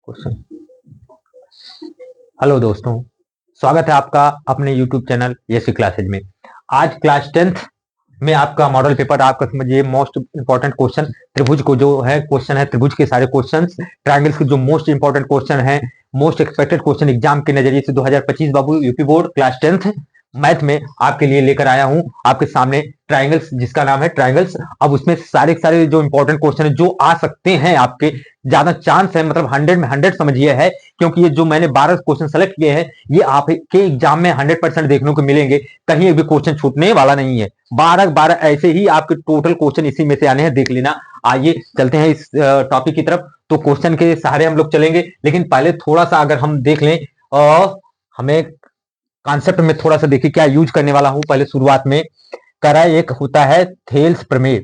Question. Hello दोस्तों, स्वागत है आपका अपने YouTube चैनल यस क्लासेज में। आज क्लास 10th में आपका मॉडल पेपर आपका समझिए मोस्ट इंपॉर्टेंट क्वेश्चन त्रिभुज को जो है क्वेश्चन है त्रिभुज के सारे क्वेश्चंस ट्रायंगल्स के जो मोस्ट इंपॉर्टेंट क्वेश्चन है मोस्ट एक्सपेक्टेड क्वेश्चन एग्जाम के नजरिए से 2025 बाबू UP board class 10th math में आपके लिए लेकर आया हूं आपके सामने ट्रायंगल्स जिसका नाम है ट्रायंगल्स। अब उसमें सारे सारे जो इंपॉर्टेंट क्वेश्चन है जो आ सकते हैं आपके ज्यादा चांस है मतलब 100 में 100 समझिए है, क्योंकि ये जो मैंने 12 क्वेश्चन सेलेक्ट किए हैं ये आपके एग्जाम में 100% देखने को मिलेंगे, कहीं भी क्वेश्चन छूटने वाला नहीं है। 12 ऐसे ही आपके टोटल क्वेश्चन इसी में से आने हैं, देख लेना। आइए चलते हैं इस टॉपिक की तरफ। तो क्वेश्चन के सहारे हम लोग चलेंगे, लेकिन पहले थोड़ा सा अगर हम देख लें और हमें कॉन्सेप्ट में थोड़ा सा देखिए क्या यूज करने वाला हूं। पहले शुरुआत में करा एक होता है थेल्स प्रमेय।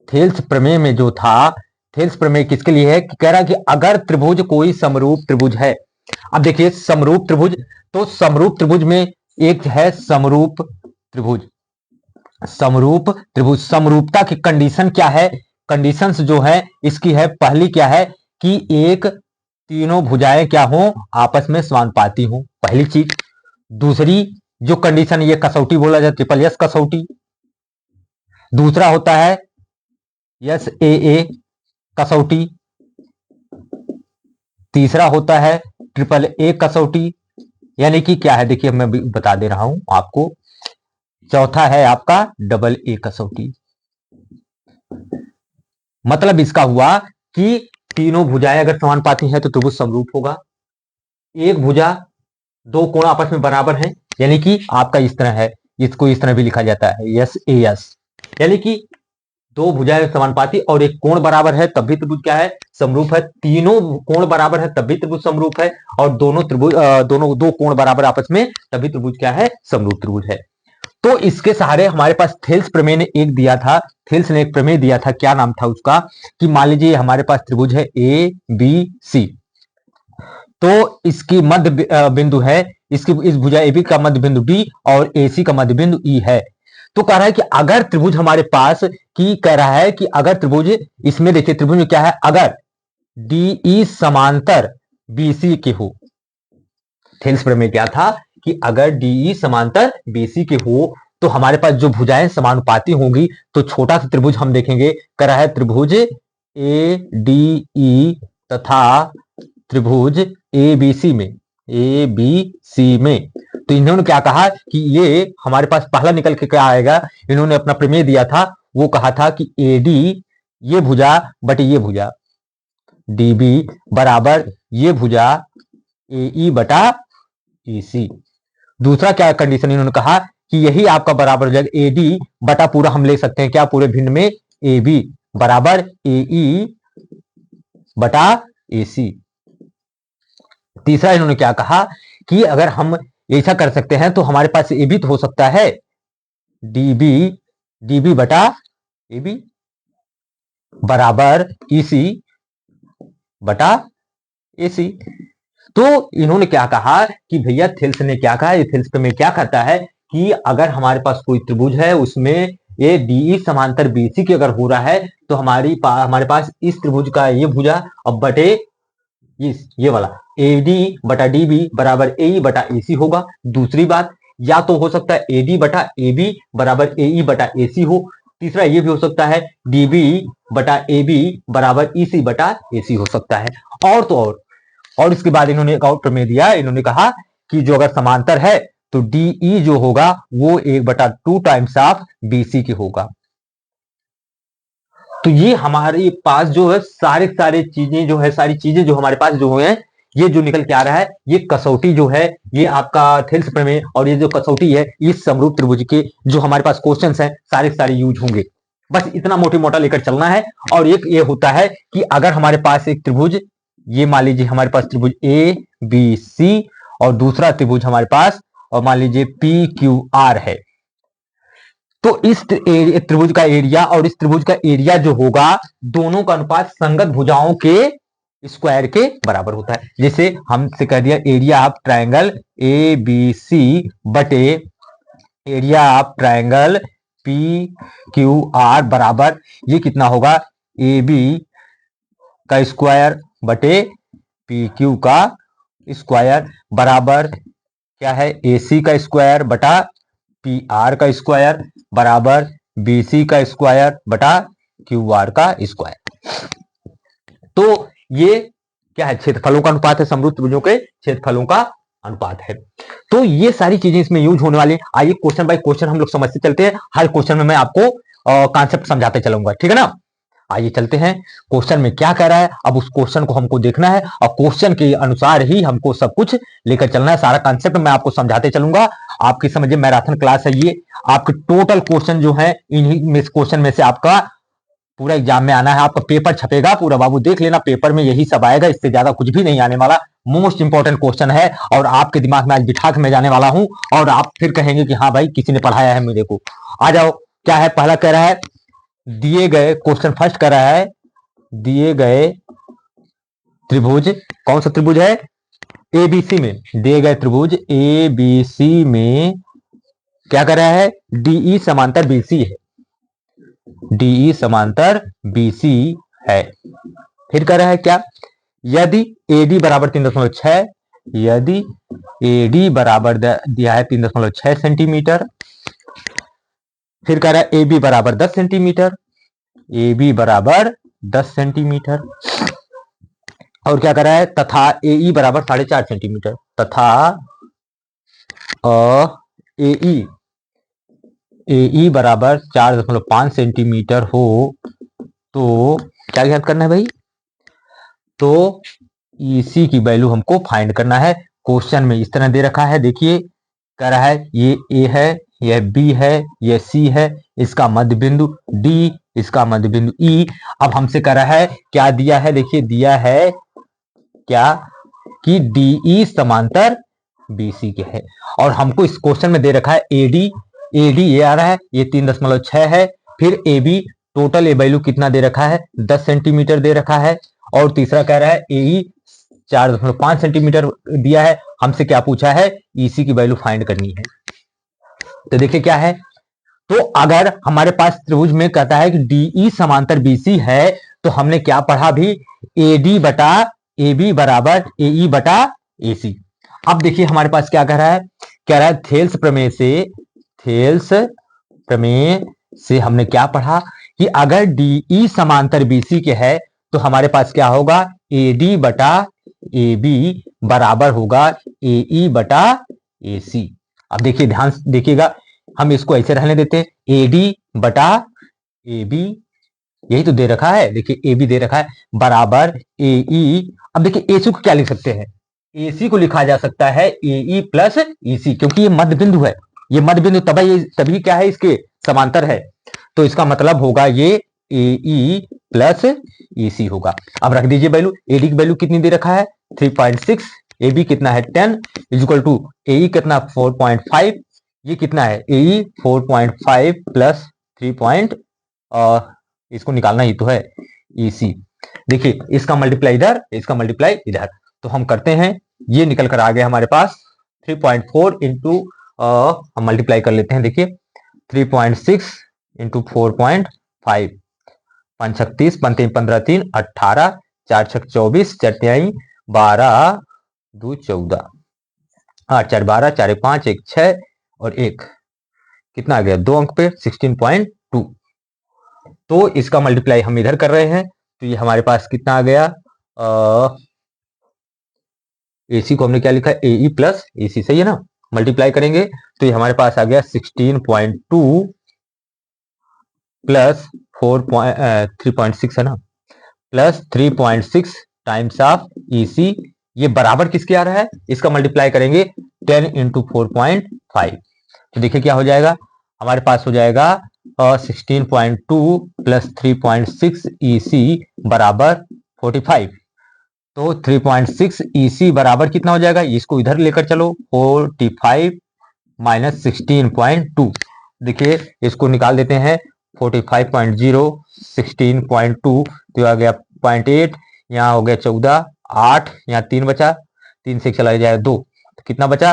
थेल्स प्रमेय में जो था, थेल्स प्रमेय किसके लिए है कि कह रहा है कि अगर त्रिभुज कोई समरूप त्रिभुज है। अब देखिए समरूप त्रिभुज, तो समरूप त्रिभुज में एक है समरूप त्रिभुज। समरूप त्रिभुज समरूपता की कंडीशन क्या है, कंडीशंस जो है इसकी है, पहली क्या है कि एक तीनों भुजाएं क्या हो आपस में समानुपाती हो, पहली चीज। दूसरी जो कंडीशन ये कसौटी बोला जाए ट्रिपल एस कसौटी। दूसरा होता है एस ए कसौटी। तीसरा होता है ट्रिपल ए कसौटी, यानी कि क्या है देखिए मैं बता दे रहा हूं आपको। चौथा है आपका डबल ए कसौटी। मतलब इसका हुआ कि तीनों भुजाएं अगर समानुपाती हैं तो त्रिभुज समरूप होगा। एक भुजा दो कोण आपस में बराबर हैं, यानी कि आपका इस तरह है, इसको इस तरह भी लिखा जाता है एस ए एस, यानी कि दो भुजाएं समानुपाती और एक कोण बराबर है तब भी त्रिभुज क्या है समरूप है। तीनों कोण बराबर है तब भी त्रिभुज समरूप है, और दोनों त्रिभुज दोनों दो कोण बराबर आपस में तभी त्रिभुज क्या है समरूप त्रिभुज है। तो इसके सहारे हमारे पास थेल्स प्रमेय ने एक दिया था, थेल्स ने एक प्रमेय दिया था, क्या नाम था उसका कि मान लीजिए हमारे पास त्रिभुज है ए बी सी, तो इसकी मध्य बिंदु है, इसकी इस भुजा ए बी का मध्य बिंदु बी और ए सी का मध्य बिंदु ई है। तो कह रहा है कि अगर त्रिभुज हमारे पास की कह रहा है कि अगर त्रिभुज, इसमें देखिए त्रिभुज में क्या है, अगर डीई समांतर बीसी के हो। थेल्स प्रमेय क्या था कि अगर डीई समांतर बीसी के हो तो हमारे पास जो भुजाएं समानुपाती होंगी, तो छोटा सा त्रिभुज हम देखेंगे कर रहा है त्रिभुज ए डी ई तथा त्रिभुज ए बी सी में, ए बी सी में। तो इन्होंने क्या कहा कि ये हमारे पास पहला निकल के क्या आएगा, इन्होंने अपना प्रमेय दिया था, वो कहा था कि ए डी ये भुजा बटे ये भुजा डी बी बराबर ये भुजा ए ई बटा ए सी। दूसरा क्या कंडीशन इन्होंने कहा कि यही आपका बराबर हो जाएगा ए डी बटा पूरा हम ले सकते हैं क्या पूरे भिन्न में ए बी बराबर ए ई बटा ए सी। तीसरा इन्होंने क्या कहा कि अगर हम ऐसा कर सकते हैं तो हमारे पास ए बी तो हो सकता है डी बी बटा ए बी बराबर ई सी बटा ए सी। तो इन्होंने क्या कहा कि भैया थेल्स ने क्या कहा, ये थेल्स में क्या कहता है कि अगर हमारे पास कोई त्रिभुज है उसमें ये डीई समांतर बीसी की अगर हो रहा है तो हमारे पास इस त्रिभुज का ये भुजा अब बटे ये वाला ए डी बटा डी बी बराबर ए ई बटा ए सी होगा। दूसरी बात, या तो हो सकता है ए डी बटा ए बी बराबर ए ई बटा ए सी हो। तीसरा ये भी हो सकता है डी बी बटा ए बी बराबर ई सी बटा ए सी हो सकता है। और तो और इसके बाद इन्होंने एक और प्रमेय दिया, इन्होंने कहा कि जो अगर समांतर है तो डीई जो होगा वो 1/2 टाइम्स ऑफ बीसी के होगा। तो ये हमारे पास जो है सारी चीजें जो है, सारी चीजें जो हमारे पास जो है ये जो निकल के आ रहा है, ये कसौटी जो है ये आपका थेल्स प्रमेय, और ये जो कसौटी है इस समरूप त्रिभुज के जो हमारे पास क्वेश्चंस हैं सारे यूज होंगे। बस इतना मोटी मोटा लेकर चलना है। और एक ये होता है कि अगर हमारे पास एक त्रिभुज, ये मान लीजिए हमारे पास त्रिभुज ए बी सी और दूसरा त्रिभुज हमारे पास और मान लीजिए पी क्यू आर है, तो इस त्रिभुज का एरिया और इस त्रिभुज का एरिया जो होगा दोनों का अनुपात संगत भुजाओं के स्क्वायर के बराबर होता है। जैसे हमसे कह दिया area of triangle A B C बटे area of triangle P Q R बराबर ये कितना होगा ए बी का स्क्वायर बटे पी क्यू का स्क्वायर बराबर क्या है, ए सी का स्क्वायर बटा पी आर का स्क्वायर बराबर बी सी का स्क्वायर बटा क्यू आर का स्क्वायर। तो ये क्या है, क्षेत्रफलों का अनुपात है, समरूप त्रिभुजों के क्षेत्रफलों का अनुपात है। तो ये सारी चीजें इसमें यूज होने वाली। आइए क्वेश्चन बाय क्वेश्चन हम लोग समझते चलते हैं, हर क्वेश्चन में मैं आपको कॉन्सेप्ट समझाते चलूंगा, ठीक है ना। आइए चलते हैं, क्वेश्चन में क्या कह रहा है, अब उस क्वेश्चन को हमको देखना है और क्वेश्चन के अनुसार ही हमको सब कुछ लेकर चलना है। सारा कॉन्सेप्ट मैं आपको समझाते चलूंगा। आपकी समझिए मैराथन क्लास है ये, आपके टोटल क्वेश्चन जो है इन्हीं में क्वेश्चन में से आपका पूरा एग्जाम में आना है। आपका पेपर छपेगा पूरा, बाबू देख लेना, पेपर में यही सब आएगा, इससे ज्यादा कुछ भी नहीं आने वाला। मोस्ट इंपॉर्टेंट क्वेश्चन है और आपके दिमाग में आज बिठा के मैं जाने वाला हूं और आप फिर कहेंगे कि हाँ भाई किसी ने पढ़ाया है मेरे को। आ जाओ, क्या है, पहला कह रहा है दिए गए, क्वेश्चन फर्स्ट कह रहा है दिए गए त्रिभुज, कौन सा त्रिभुज है, एबीसी में, दिए गए त्रिभुज एबीसी में क्या कर रहा है, डीई समांतर बीसी है, डीई समांतर बीसी है। फिर कह रहा है क्या, यदि एडी बराबर 3.6, यदि एडी बराबर दिया है 3.6 सेंटीमीटर। फिर कह रहा है एबी बराबर 10 सेंटीमीटर, एबी बराबर 10 सेंटीमीटर। और क्या कर रहा है, तथा एई बराबर 4.5 सेंटीमीटर, तथा एई एई बराबर 4.5 सेंटीमीटर हो तो क्या याद करना है भाई, तो ईसी की वैल्यू हमको फाइंड करना है। क्वेश्चन में इस तरह दे रखा है, देखिए कह रहा है ये ए है, यह बी है, यह सी है, इसका मध्य बिंदु डी, इसका मध्य बिंदु ई। अब हमसे कह रहा है क्या दिया है, देखिए दिया है क्या कि डीई समांतर बीसी के है और हमको इस क्वेश्चन में दे रखा है एडी, एडी ये आ रहा है, ये 3.6 है। फिर एबी टोटल ए वैल्यू कितना दे रखा है, 10 सेंटीमीटर दे रखा है। और तीसरा कह रहा है एई 4.5 सेंटीमीटर दिया है। हमसे क्या पूछा है, ईसी की वैल्यू फाइंड करनी है। तो देखिए क्या है, तो अगर हमारे पास त्रिभुज में कहता है कि डीई समांतर बीसी है तो हमने क्या पढ़ा भी, एडी बटा एबी बराबर एई बटा एसी। अब देखिए हमारे पास क्या कह रहा है, कह रहा है थेल्स प्रमेय से, थेल्स प्रमेय से हमने क्या पढ़ा कि अगर डीई समांतर बीसी के है तो हमारे पास क्या होगा, एडी बटा एबी बराबर होगा एई बटा एसी। अब देखिए ध्यान देखिएगा, हम इसको ऐसे रहने देते हैं, एडी बटा एबी, यही तो दे रखा है, देखिए एबी दे रखा है बराबर एई। अब देखिए एसी को क्या लिख सकते हैं, एसी को लिखा जा सकता है एई प्लस ईसी, क्योंकि ये मध्य बिंदु है, ये मध्य बिंदु तभी क्या है, इसके समांतर है, तो इसका मतलब होगा ये एई प्लस ईसी होगा। अब रख दीजिए वैल्यू, एडी की वैल्यू कितनी दे रखा है 3.6, एबी कितना है 10 इक्वल टू एई कितना 4.5, ये कितना है एई 4.5 प्लस 3 इसको निकालना ही तो है ईसी। देखिए इसका मल्टीप्लाई इधर, इसका मल्टीप्लाई इधर, तो हम करते हैं, ये निकल कर आ गया हमारे पास 3.4 इंटू, हम मल्टीप्लाई कर लेते हैं, देखिए 3.6 इंटू 4.5, 5 छक 30, 15 3 18, 4 छक 24, 4 तिहाई 12, 2 14, 8 4 12, 4 5 1 6 और 1 कितना आ गया 2 अंक पे 16.2। तो इसका मल्टीप्लाई हम इधर कर रहे हैं, तो ये हमारे पास कितना आ गया, एसी को हमने क्या लिखा है एई प्लस एसी, सही है ना, मल्टीप्लाई करेंगे तो ये हमारे पास आ गया 16.2 प्लस 3.6 है ना, प्लस 3.6 टाइम्स ऑफ ईसी, ये बराबर किसके आ रहा है, इसका मल्टीप्लाई करेंगे 10 इंटू 4.5, तो देखिए क्या हो जाएगा, हमारे पास हो जाएगा 16.2 प्लस 3.6 ईसी बराबर 45। तो 3.6 ईसी बराबर कितना हो जाएगा, इसको इधर लेकर चलो, 45 माइनस 16.2, देखिए इसको निकाल देते हैं, 45.0 16.2 तो आ गया 0.8, यहाँ हो गया 14, 8 यहाँ 3 बचा, 3 से चला जाए 2, तो कितना बचा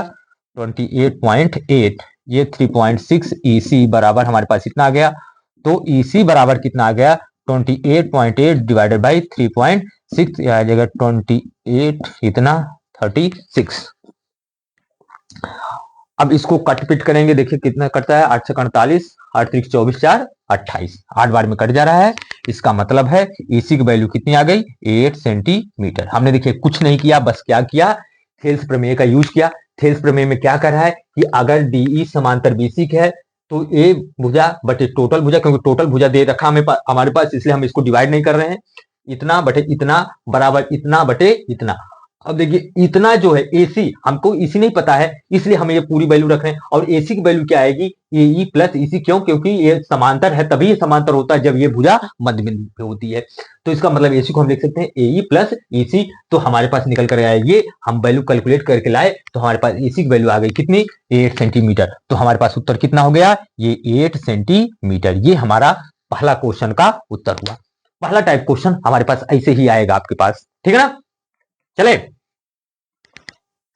28.8, ये 3.6 ईसी बराबर हमारे पास इतना आ गया। तो ईसी बराबर कितना आ गया 28.8 डिवाइडेड बाई 3.6, आ जाएगा 28 इतना 36। अब इसको कट पिट करेंगे, देखिए कितना कटता है, 8 से 48, 8 3 24 4 28, 8 बार में कट जा रहा है। इसका मतलब है एसी की वैल्यू कितनी आ गई, 8 सेंटीमीटर। हमने देखिए कुछ नहीं किया, बस क्या किया, थेल्स प्रमेय का यूज किया। थेल्स प्रमेय में क्या कर रहा है कि अगर डीई समांतर बीसी के है तो ए भुजा बटे टोटल भुजा, क्योंकि टोटल भुजा दे रखा हमारे पास, इसलिए हम इसको डिवाइड नहीं कर रहे हैं, इतना बटे इतना बराबर इतना बटे इतना। अब देखिए इतना जो है एसी, हमको इसी नहीं पता है, इसलिए हम ये पूरी वैल्यू रख रहे हैं। और एसी की वैल्यू क्या आएगी, एई प्लस ईसी, क्यों, क्योंकि ये समांतर है, तभी ये समांतर होता है जब ये भुजा मध्य बिंदु पे होती है। तो इसका मतलब एसी को हम लिख सकते हैं एई प्लस ईसी। तो हमारे पास निकल कर आया ये, हम वैल्यू कैलकुलेट करके लाए तो हमारे पास एसी की वैल्यू आ गई कितनी, 8 सेंटीमीटर। तो हमारे पास उत्तर कितना हो गया, ये 8 सेंटीमीटर। ये हमारा पहला क्वेश्चन का उत्तर हुआ। पहला टाइप क्वेश्चन हमारे पास ऐसे ही आएगा आपके पास, ठीक है ना। चले,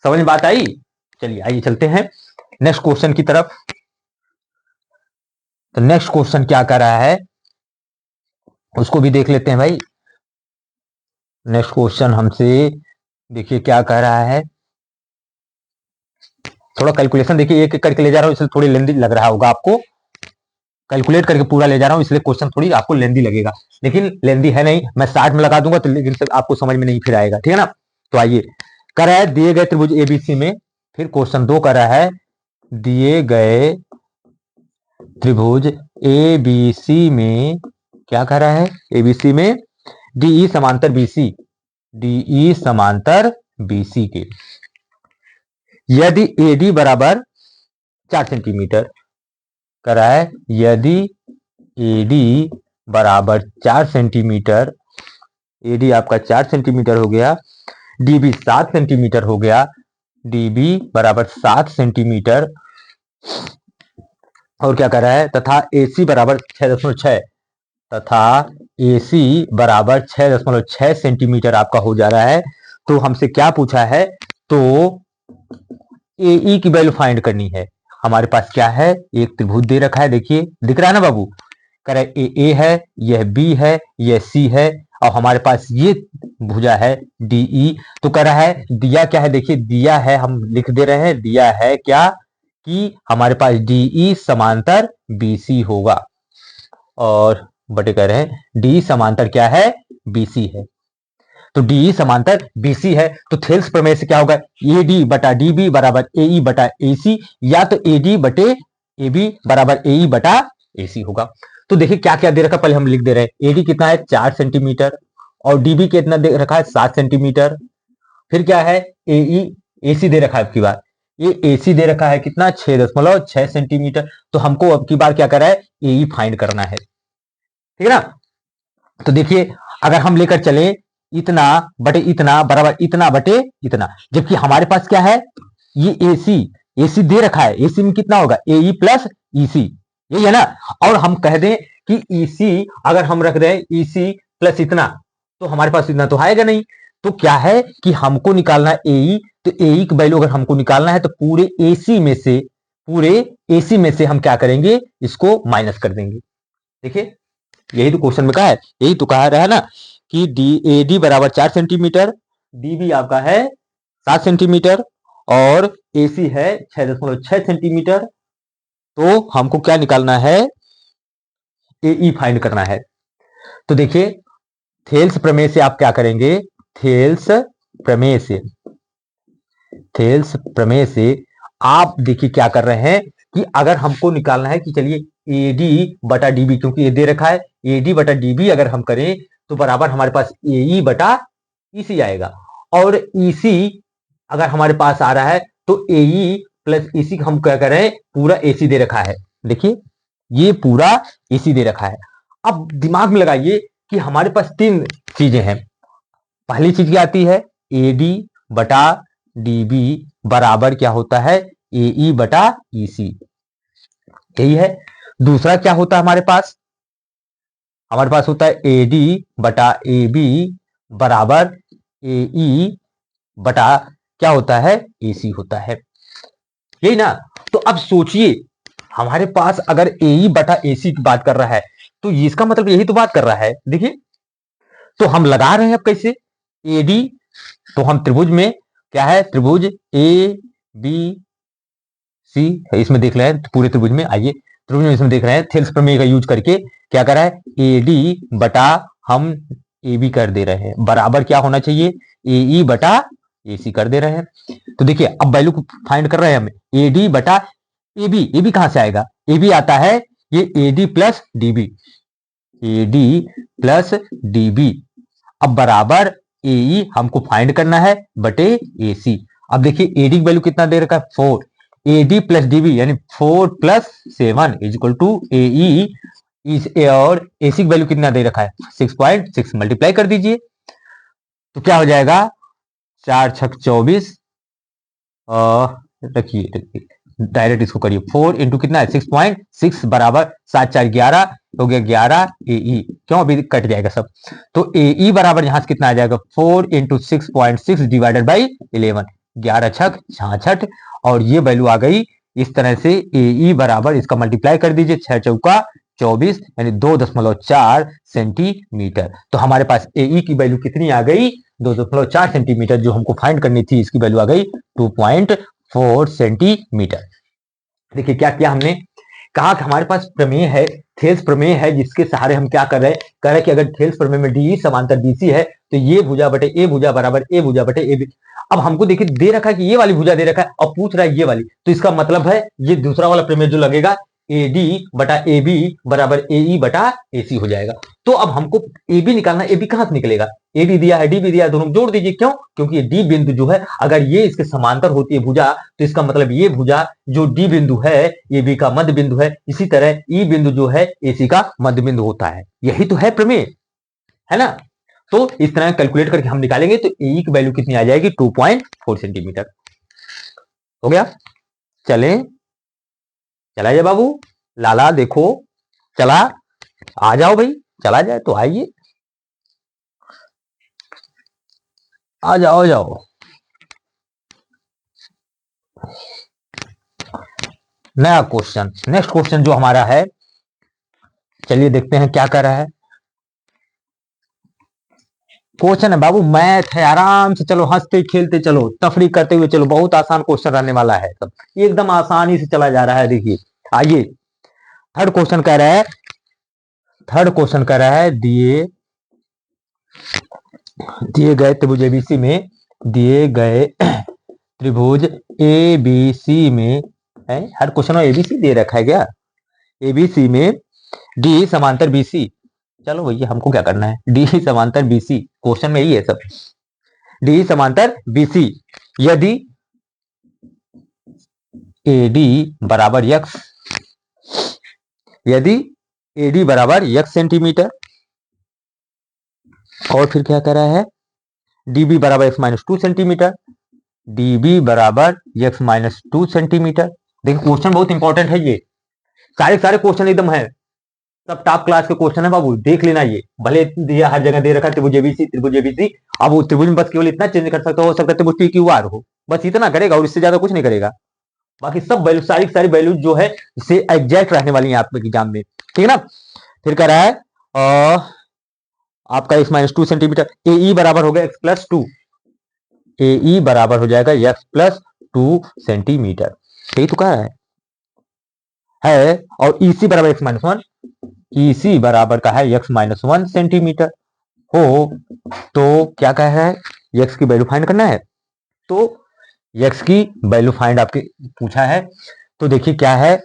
समझ में बात आई। चलिए आइए चलते हैं नेक्स्ट क्वेश्चन की तरफ। तो नेक्स्ट क्वेश्चन क्या कर रहा है उसको भी देख लेते हैं भाई। नेक्स्ट क्वेश्चन हमसे देखिए क्या कह रहा है, थोड़ा कैलकुलेशन देखिए एक एक करके ले जा रहा हूं, इसलिए थोड़ी लेंदी लग रहा होगा आपको, कैलकुलेट करके पूरा ले जा रहा हूं, इसलिए क्वेश्चन थोड़ी आपको लेंदी लगेगा, लेकिन लेंदी है नहीं, मैं 60 में लगा दूंगा तो लेकिन आपको समझ में नहीं फिर आएगा, ठीक है ना। तो आइए, कर रहा है दिए गए त्रिभुज एबीसी में, फिर क्वेश्चन 2 कर रहा है दिए गए त्रिभुज एबीसी में, क्या कर रहा है, एबीसी में डीई समांतर बीसी, डीई समांतर बीसी के यदि एडी बराबर 4 सेंटीमीटर करा है, यदि एडी बराबर 4 सेंटीमीटर, एडी आपका 4 सेंटीमीटर हो गया, डीबी 7 सेंटीमीटर हो गया, डीबी बराबर 7 सेंटीमीटर, और क्या कर रहा है, तथा एसी बराबर 6.6, तथा एसी बराबर 6.6 सेंटीमीटर आपका हो जा रहा है। तो हमसे क्या पूछा है, तो एई की वैल्यू फाइंड करनी है। हमारे पास क्या है, एक त्रिभुज दे रखा है, देखिए दिख रहा है ना बाबू, कह रहा है ए है, यह बी है, यह सी है, और हमारे पास ये भुजा है डीई। तो कह रहा है दिया क्या है, देखिए दिया है, हम लिख दे रहे हैं, दिया है क्या कि हमारे पास डीई समांतर बीसी होगा, और बटे कह रहे हैं डी समांतर क्या है, बीसी है। तो डीई समांतर बीसी है, तो थेल्स प्रमेय से क्या होगा, एडी बटा डीबी बराबर एई बटा एसी, या तो एडी बटे एबी बराबर एई बटा एसी होगा। तो देखिए क्या क्या दे रखा, पहले हम लिख दे रहे हैं, एडी कितना है 4 सेंटीमीटर, और डीबी कितना दे रखा है 7 सेंटीमीटर, फिर क्या है एई, एसी दे रखा है, आपकी बार ये एसी दे रखा है कितना 6.6 सेंटीमीटर। तो हमको अब की बार क्या कर रहा है, एई फाइंड करना है, ठीक है ना। तो देखिए अगर हम लेकर चले इतना बटे इतना बराबर इतना बटे इतना, जबकि हमारे पास क्या है, ये एसी, एसी दे रखा है, एसी में कितना होगा एई प्लस ईसी, यही है ना। और हम कह दें कि ईसी अगर हम रख दें ईसी प्लस इतना, तो हमारे पास इतना तो आएगा नहीं। तो क्या है कि हमको निकालना है एई, तो एई की वैल्यू अगर हमको निकालना है तो पूरे एसी में से, पूरे एसी में से हम क्या करेंगे, इसको माइनस कर देंगे। देखिए यही तो क्वेश्चन में कहा है, यही तो कहा रहा है ना कि डी ए डी बराबर 4 सेंटीमीटर, डीबी आपका है 7 सेंटीमीटर, और एसी है 6.6 सेंटीमीटर। तो हमको क्या निकालना है, एई फाइंड करना है। तो देखिए थेल्स प्रमेय से आप क्या करेंगे, थेल्स प्रमेय से, थेल्स प्रमेय से आप देखिए क्या कर रहे हैं कि अगर हमको निकालना है कि चलिए एडी बटा डीबी, क्योंकि ये दे रखा है एडी बटा डीबी, अगर हम करें तो बराबर हमारे पास एई बटा ईसी आएगा, और ईसी अगर हमारे पास आ रहा है तो एई प्लस ईसी हम क्या करें, पूरा एसी दे रखा है, देखिए ये पूरा एसी दे रखा है। अब दिमाग में लगाइए कि हमारे पास 3 चीजें हैं। पहली चीज क्या आती है, एडी बटा डीबी बराबर क्या होता है, एई बटा ईसी, यही है। दूसरा क्या होता है हमारे पास होता है एडी बटा एबी बराबर एई बटा क्या होता है, एसी होता है, यही ना। तो अब सोचिए हमारे पास अगर एई बटा एसी की बात कर रहा है, तो इसका मतलब यही तो बात कर रहा है। देखिए, तो हम लगा रहे हैं अब कैसे, एडी, तो हम त्रिभुज में क्या है, त्रिभुज ए बी सी है, इसमें देख रहे हैं पूरे त्रिभुज में। आइए त्रिभुज में इसमें देख रहे हैं, थेल्स प्रमेय का यूज करके क्या कर रहा है, एडी बटा हम ए बी कर दे रहे हैं, बराबर क्या होना चाहिए, ए ई बटा ए सी कर दे रहे हैं। तो देखिए अब वैल्यू को फाइंड कर रहे हैं हम, एडी बटा ए बी कहां से आएगा, ए बी आता है ये AD plus DB, AD plus DB, अब बराबर ए हमको फाइंड करना है बटे ए सी। अब देखिए एडी की वैल्यू कितना दे रखा है, 4, एडी प्लस डीबी यानी 4 प्लस 7 इज इक्वल टू ए और एसी की वैल्यू कितना दे रखा है, 6.6, मल्टीप्लाई कर दीजिए तो क्या हो जाएगा, 4 छक 24, रखिए डायरेक्ट इसको करिए, 4 इंटू कितना है 6.6 बराबर 7 4 11 हो गया 11 ए, क्यों अभी कट जाएगा सब, तो ए बराबर यहां से कितना आ जाएगा, 4 इंटू 6.6 डिवाइडेड बाई 11, 11 छक 66, और ये वैल्यू आ गई इस तरह से, ए बराबर इसका मल्टीप्लाई कर दीजिए, 6 चौका 24 यानी 2.4 सेंटीमीटर। तो हमारे पास ए की वैल्यू कितनी आ गई, 2.4 सेंटीमीटर, जो हमको फाइंड करनी थी इसकी वैल्यू आ गई 2.4 सेंटीमीटर। देखिए क्या किया हमने, कहा कि हमारे पास प्रमेय है, थेल्स प्रमेय है, जिसके सहारे हम क्या कर रहे हैं, कह रहे हैं कि अगर थेल्स प्रमेय में डी समांतर बीसी है तो ये भुजा बटे ए भुजा बराबर ए भुजा बटे ए बी। अब हमको देखिए दे रखा है कि ये वाली भुजा दे रखा है और पूछ रहा है ये वाली, तो इसका मतलब है ये दूसरा वाला प्रमेय जो लगेगा, ए डी बटा ए बी बराबर ए ई बटा ए सी हो जाएगा। तो अब हमको ए बी निकालना, ए बी कहां से निकलेगा, ए डी दिया है डी बी दिया है, दोनों जोड़ दीजिए, क्यों, क्योंकि ये डी बिंदु जो है अगर ये इसके समांतर होती है भुजा, तो इसका मतलब ये भुजा जो डी बिंदु है ए बी का मध्य बिंदु है, इसी तरह ई बिंदु जो है ए सी का मध्य बिंदु होता है। यही तो है प्रमेय, है ना। तो इस तरह कैलकुलेट करके हम निकालेंगे तो ए की वैल्यू कितनी आ जाएगी, 2.4 सेंटीमीटर हो गया। चले चला जाए बाबू, लाला देखो चला, आ जाओ भाई, चला जाए तो आइए, आ जाओ आ जाओ। नया क्वेश्चन, नेक्स्ट क्वेश्चन जो हमारा है, चलिए देखते हैं क्या कर रहा है। क्वेश्चन है बाबू मैथ है, आराम से चलो, हंसते खेलते चलो, तफरी करते हुए चलो, बहुत आसान क्वेश्चन रहने वाला है, सब एकदम आसानी से चला जा रहा है। देखिए आइए, थर्ड क्वेश्चन कह रहा है, थर्ड क्वेश्चन कह रहा है, दिए गए त्रिभुज एबीसी में, दिए गए त्रिभुज एबीसी में है, हर क्वेश्चन में एबीसी दे रखा है क्या, एबीसी में डी समांतर बीसी, चलो भैया हमको क्या करना है, डी समांतर बीसी, क्वेश्चन में ही है सब, डी समांतर बीसी, यदि एडी बराबर यक्स, यदि एडी बराबर यक्स सेंटीमीटर, और फिर क्या कह रहा है, डीबी बराबर एक्स माइनस 2 सेंटीमीटर, डीबी बराबर एक्स माइनस 2 सेंटीमीटर। देखिए क्वेश्चन बहुत इंपॉर्टेंट है, ये सारे सारे क्वेश्चन एकदम है, सब टॉप क्लास के क्वेश्चन है बाबू, देख लेना। ये भले दिया हर जगह दे रखा है त्रिभुज एबीसी, त्रिभुज एबीसी, अब वो त्रिभुज में बस केवल इतना चेंज कर सकता हो सकता है त्रिभुज टी क्यू आर हो, बस इतना करेगा और इससे ज्यादा कुछ नहीं करेगा, बाकी सब वैल्यू सारी सारी वैल्यू जो है इससे एग्जैक्ट रहने वाली है आपके एग्जाम में, ठीक है ना। फिर कह रहा है आपका एक्स माइनस 2 सेंटीमीटर, ए ई बराबर हो गया एक्स प्लस 2, ए ई बराबर हो जाएगा एक्स प्लस 2 सेंटीमीटर, यही तो कह रहा है, और ई सी बराबर एक्स माइनस 1, ई सी बराबर का है एक्स माइनस 1 सेंटीमीटर हो, तो क्या कह रहा है, एक्स की वैल्यू फाइंड करना है, तो एक्स की वैल्यू फाइंड आपके पूछा है। तो देखिए क्या है,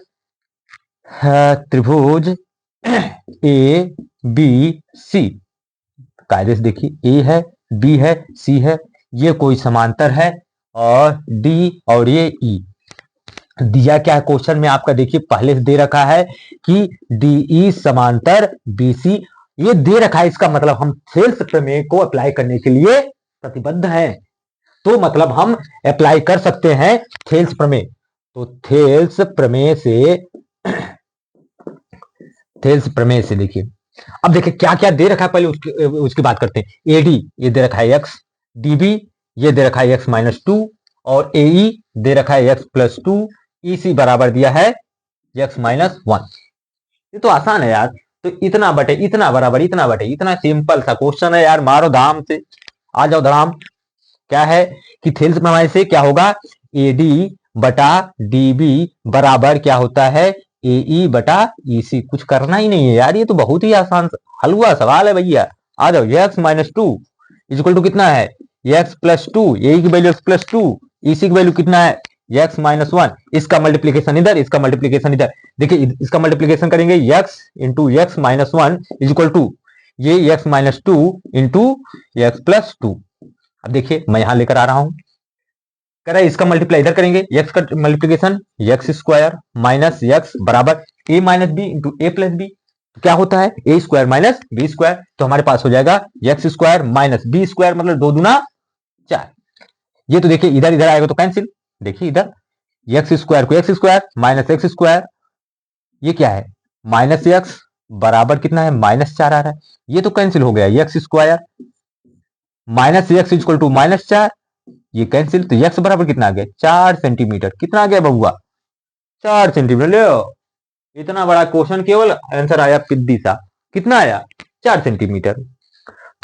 त्रिभुज ए बी सी, कायदे से देखिए ए है बी है सी है, ये कोई समांतर है, और डी और ये ई, दिया क्या है क्वेश्चन में आपका, देखिए पहले से दे रखा है कि डीई समांतर बीसी, ये दे रखा है, इसका मतलब हम थेल्स प्रमेय को अप्लाई करने के लिए प्रतिबद्ध हैं, तो मतलब हम अप्लाई कर सकते हैं थेल्स प्रमेय। तो थेल्स प्रमेय से, थेल्स प्रमेय से देखिए, अब देखिए क्या क्या दे रखा है, पहले उसकी बात करते हैं। एडी ये दे रखा है एक्स, डीबी ये दे रखा है एक्स माइनस 2, और एई दे रखा है एक्स प्लस 2, ईसी बराबर दिया है एक्स माइनस 1। ये तो आसान है यार, तो इतना बटे इतना बराबर इतना बटे इतना। सिंपल सा क्वेश्चन है यार, मारो धाम से, आ जाओ धाम। क्या है कि थेल्स प्रमेय से क्या होगा, एडी बटा डीबी बराबर क्या होता है, एई बटा ईसी। कुछ करना ही नहीं है यार, ये तो बहुत ही आसान हलवा सवाल है भैया। आ जाओ, x minus two equal to कितना है, एक्स प्लस टू, ए की value x plus two, EC की वैल्यू कितना है एक्स माइनस वन। इसका मल्टीप्लीकेशन इधर, इसका मल्टीप्लीकेशन इधर। देखिए इसका मल्टीप्लीकेशन करेंगे, x into x minus one equal to ये x minus two into x plus two. अब देखिए मैं यहां लेकर आ रहा हूं, कह रहा है इसका मल्टीप्लाई इधर करेंगे, एक्स का multiplication X square minus X बराबर A minus B into A plus B. क्या होता है, A square minus B square. तो हमारे पास हो जाएगा X square minus B square, मतलब दो दुना चार। ये तो देखिए इधर इधर आएगा तो कैंसिल। देखिए इधर एक्स स्क्वायर को x square minus x square, ये क्या है माइनस एक्स बराबर कितना है माइनस चार आ रहा है। ये तो कैंसिल हो गया, X square minus X equal to minus चार, ये कैंसिल। तो एक्स बराबर कितना आ गया 4 सेंटीमीटर। कितना आ गया बबुआ 4 सेंटीमीटर। ले इतना बड़ा क्वेश्चन केवल आंसर आया पिद्दी सा, कितना आया 4 सेंटीमीटर।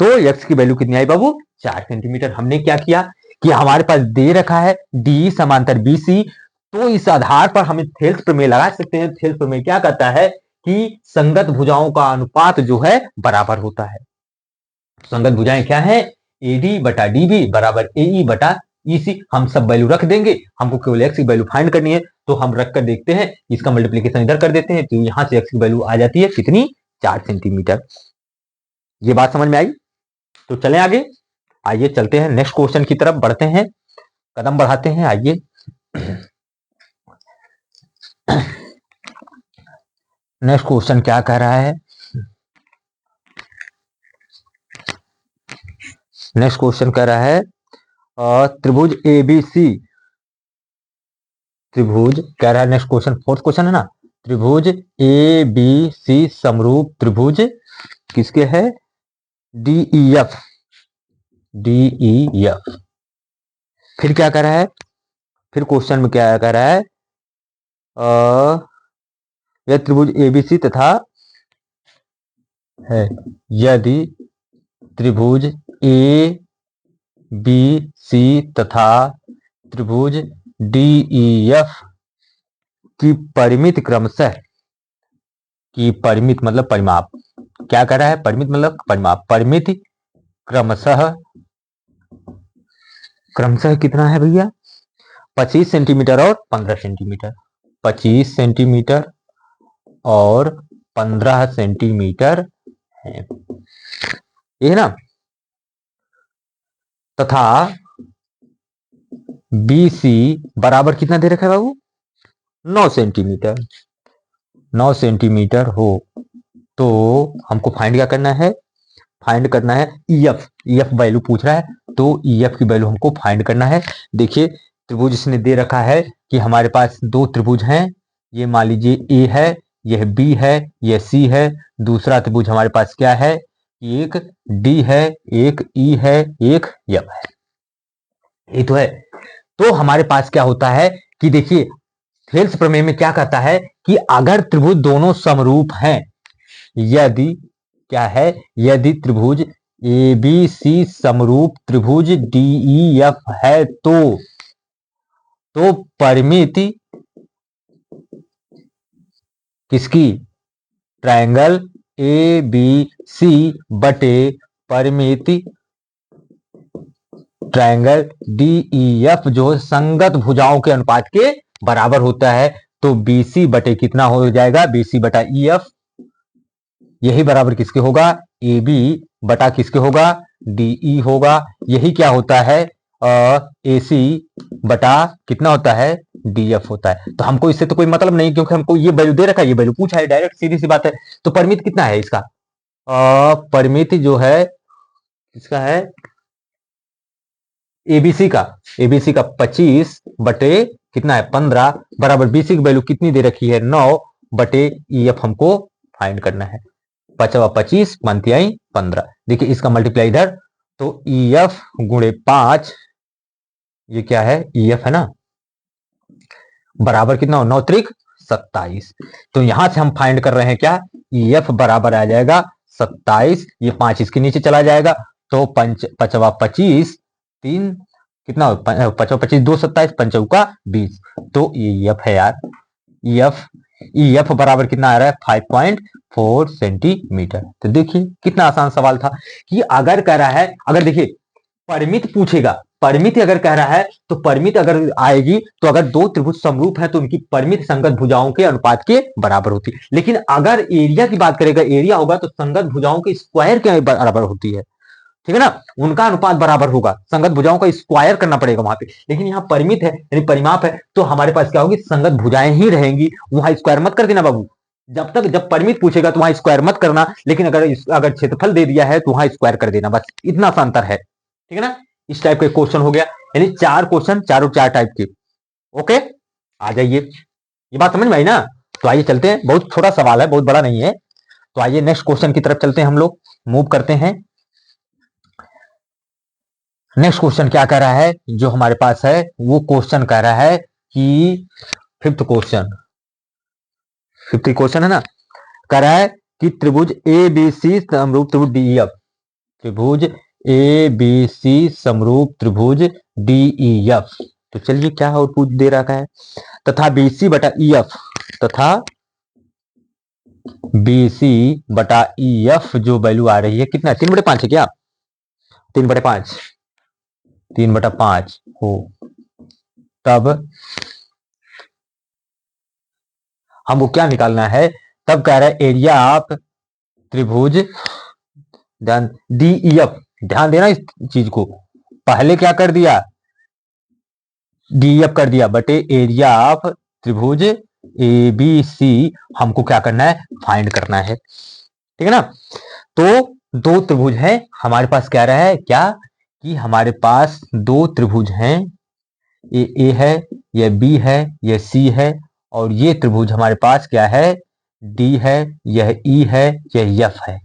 तो एक्स की वैल्यू कितनी आई बाबू 4 सेंटीमीटर। हमने क्या किया कि हमारे पास दे रखा है डी समांतर बीसी, तो इस आधार पर हम थेल्स प्रमेय लगा सकते हैं। थेल्स प्रमेय क्या कहता है कि संगत भुजाओं का अनुपात जो है बराबर होता है। संगत भुजाएं क्या है, एडी बटा डीबी बराबर एई बटा ईसी। हम सब वैल्यू रख देंगे, हमको केवल एक्स की वैल्यू फाइंड करनी है। तो हम रख कर देखते हैं, इसका मल्टीप्लीकेशन इधर कर देते हैं, तो यहां से एक्स की वैल्यू आ जाती है कितनी 4 सेंटीमीटर। ये बात समझ में आई। तो चलें आगे, आइए चलते हैं नेक्स्ट क्वेश्चन की तरफ बढ़ते हैं, कदम बढ़ाते हैं। आइए नेक्स्ट क्वेश्चन क्या कह रहा है, नेक्स्ट क्वेश्चन कह रहा है त्रिभुज एबीसी, त्रिभुज कह रहा है नेक्स्ट क्वेश्चन, फोर्थ क्वेश्चन है ना, त्रिभुज ए बी सी समरूप त्रिभुज किसके है, डीईएफ, डीईएफ। फिर क्या कह रहा है, फिर क्वेश्चन में क्या कह रहा है, यह त्रिभुज एबीसी तथा है यदि त्रिभुज ए बी सी तथा त्रिभुज डीईएफ की परिमित क्रमशः, की परिमित मतलब परिमाप, क्या कह रहा है परिमित मतलब परिमाप, परिमित क्रमशः, क्रमशः कितना है भैया 25 सेंटीमीटर और 15 सेंटीमीटर, 25 सेंटीमीटर और 15 सेंटीमीटर है, ये ना। तथा बीसी बराबर कितना दे रखा है बाबू 9 सेंटीमीटर, 9 सेंटीमीटर हो, तो हमको फाइंड क्या करना है, फाइंड करना है ईएफ, ईएफ वैल्यू पूछ रहा है, तो ईएफ की वैल्यू हमको फाइंड करना है। देखिए त्रिभुज इसने दे रखा है कि हमारे पास दो त्रिभुज हैं, ये मान लीजिए ए है, यह बी है, यह सी है। दूसरा त्रिभुज हमारे पास क्या है, एक डी है, एक ई है, एक एफ है, ये तो है। तो हमारे पास क्या होता है कि देखिए थेल्स प्रमेय में क्या कहता है कि अगर त्रिभुज दोनों समरूप हैं, यदि क्या है, यदि त्रिभुज ए बी सी समरूप त्रिभुज डीईएफ है, तो परिमित किसकी, ट्रायंगल ए बी सी बटे परिमित ट्रायंगल डीईएफ जो संगत भुजाओं के अनुपात के बराबर होता है। तो बीसी बटे कितना हो जाएगा, बीसी बटा ईएफ, यही बराबर किसके होगा, ए बी बटा किसके होगा, डीई होगा। यही क्या होता है एसी बटा कितना होता है, डीएफ होता है। तो हमको इससे तो कोई मतलब नहीं, क्योंकि हमको ये वैल्यू दे रखा है, ये वैल्यू पूछा है डायरेक्ट, सीधी सी बात है। तो परिमित कितना है इसका, परिमित जो है इसका है एबीसी का, एबीसी का 25 बटे कितना है 15 बराबर बीसी की वैल्यू कितनी दे रखी है 9 बटे ईएफ हमको फाइंड करना है। 25 पंतियाई 15, देखिए इसका मल्टीप्लाई इधर, तो ईएफ गुणे 5, ये क्या है ईएफ है ना, बराबर कितना हो 9 त्रिक 27। तो यहां से हम फाइंड कर रहे हैं क्या, EF बराबर आ जाएगा 27, ये 5 इसके नीचे चला जाएगा, तो पचवा 25, 3 कितना, पचवा 25, 2 27, पंचौका 20, तो ये EF है यार। EF बराबर कितना आ रहा है, 5.4 सेंटीमीटर। तो देखिए कितना आसान सवाल था कि अगर कह रहा है, अगर देखिए परिमित पूछेगा, परिमित अगर कह रहा है तो परिमित अगर आएगी तो अगर दो त्रिभुज समरूप है तो उनकी परिमित संगत भुजाओं के अनुपात के बराबर होती है। लेकिन अगर एरिया की बात करेगा, एरिया होगा तो संगत भुजाओं के स्क्वायर के बराबर होती है, ठीक है ना, उनका अनुपात बराबर होगा, संगत भुजाओं का स्क्वायर करना पड़ेगा वहां पे। लेकिन यहाँ परिमित है यानी परिमाप है, तो हमारे पास क्या होगी, संगत भुजाएं ही रहेंगी, वहां स्क्वायर मत कर देना बाबू। जब परिमित पूछेगा तो वहां स्क्वायर मत करना, लेकिन अगर क्षेत्रफल दे दिया है तो वहां स्क्वायर कर देना, बस इतना सा अंतर है, ठीक है ना। इस टाइप का क्वेश्चन हो गया, यानी 4 क्वेश्चन, चारों 4 टाइप के। ओके, आ जाइए, ये बात समझ में आई ना। तो आइए चलते हैं, बहुत छोटा सवाल है, बहुत बड़ा नहीं है। तो आइए नेक्स्ट क्वेश्चन की तरफ चलते हैं, हम लोग मूव करते हैं। नेक्स्ट क्वेश्चन क्या कह रहा है, जो हमारे पास है वो क्वेश्चन कह रहा है कि फिफ्थ क्वेश्चन है ना, कह रहा है कि त्रिभुज ए बी सी समरूप त्रिभुज DEF, त्रिभुज ए बी सी समरूप त्रिभुज DEF। तो चलिए क्या आउटपुट दे रखा है, तथा BC बटा EF, तथा BC बटा EF जो वैल्यू आ रही है कितना, 3/5 है क्या, 3/5, 3/5 हो, तब हमको क्या निकालना है, तब कह रहा है एरिया ऑफ त्रिभुज DEF, ध्यान देना इस चीज को, पहले क्या कर दिया, DEF कर दिया, बटे एरिया ऑफ त्रिभुज ABC हमको क्या करना है, फाइंड करना है, ठीक है ना। तो दो त्रिभुज हैं हमारे पास, क्या रहा है क्या, कि हमारे पास दो त्रिभुज हैं, ये A है, यह B है, यह C है, और ये त्रिभुज हमारे पास क्या है, D है, यह E है, यह F है।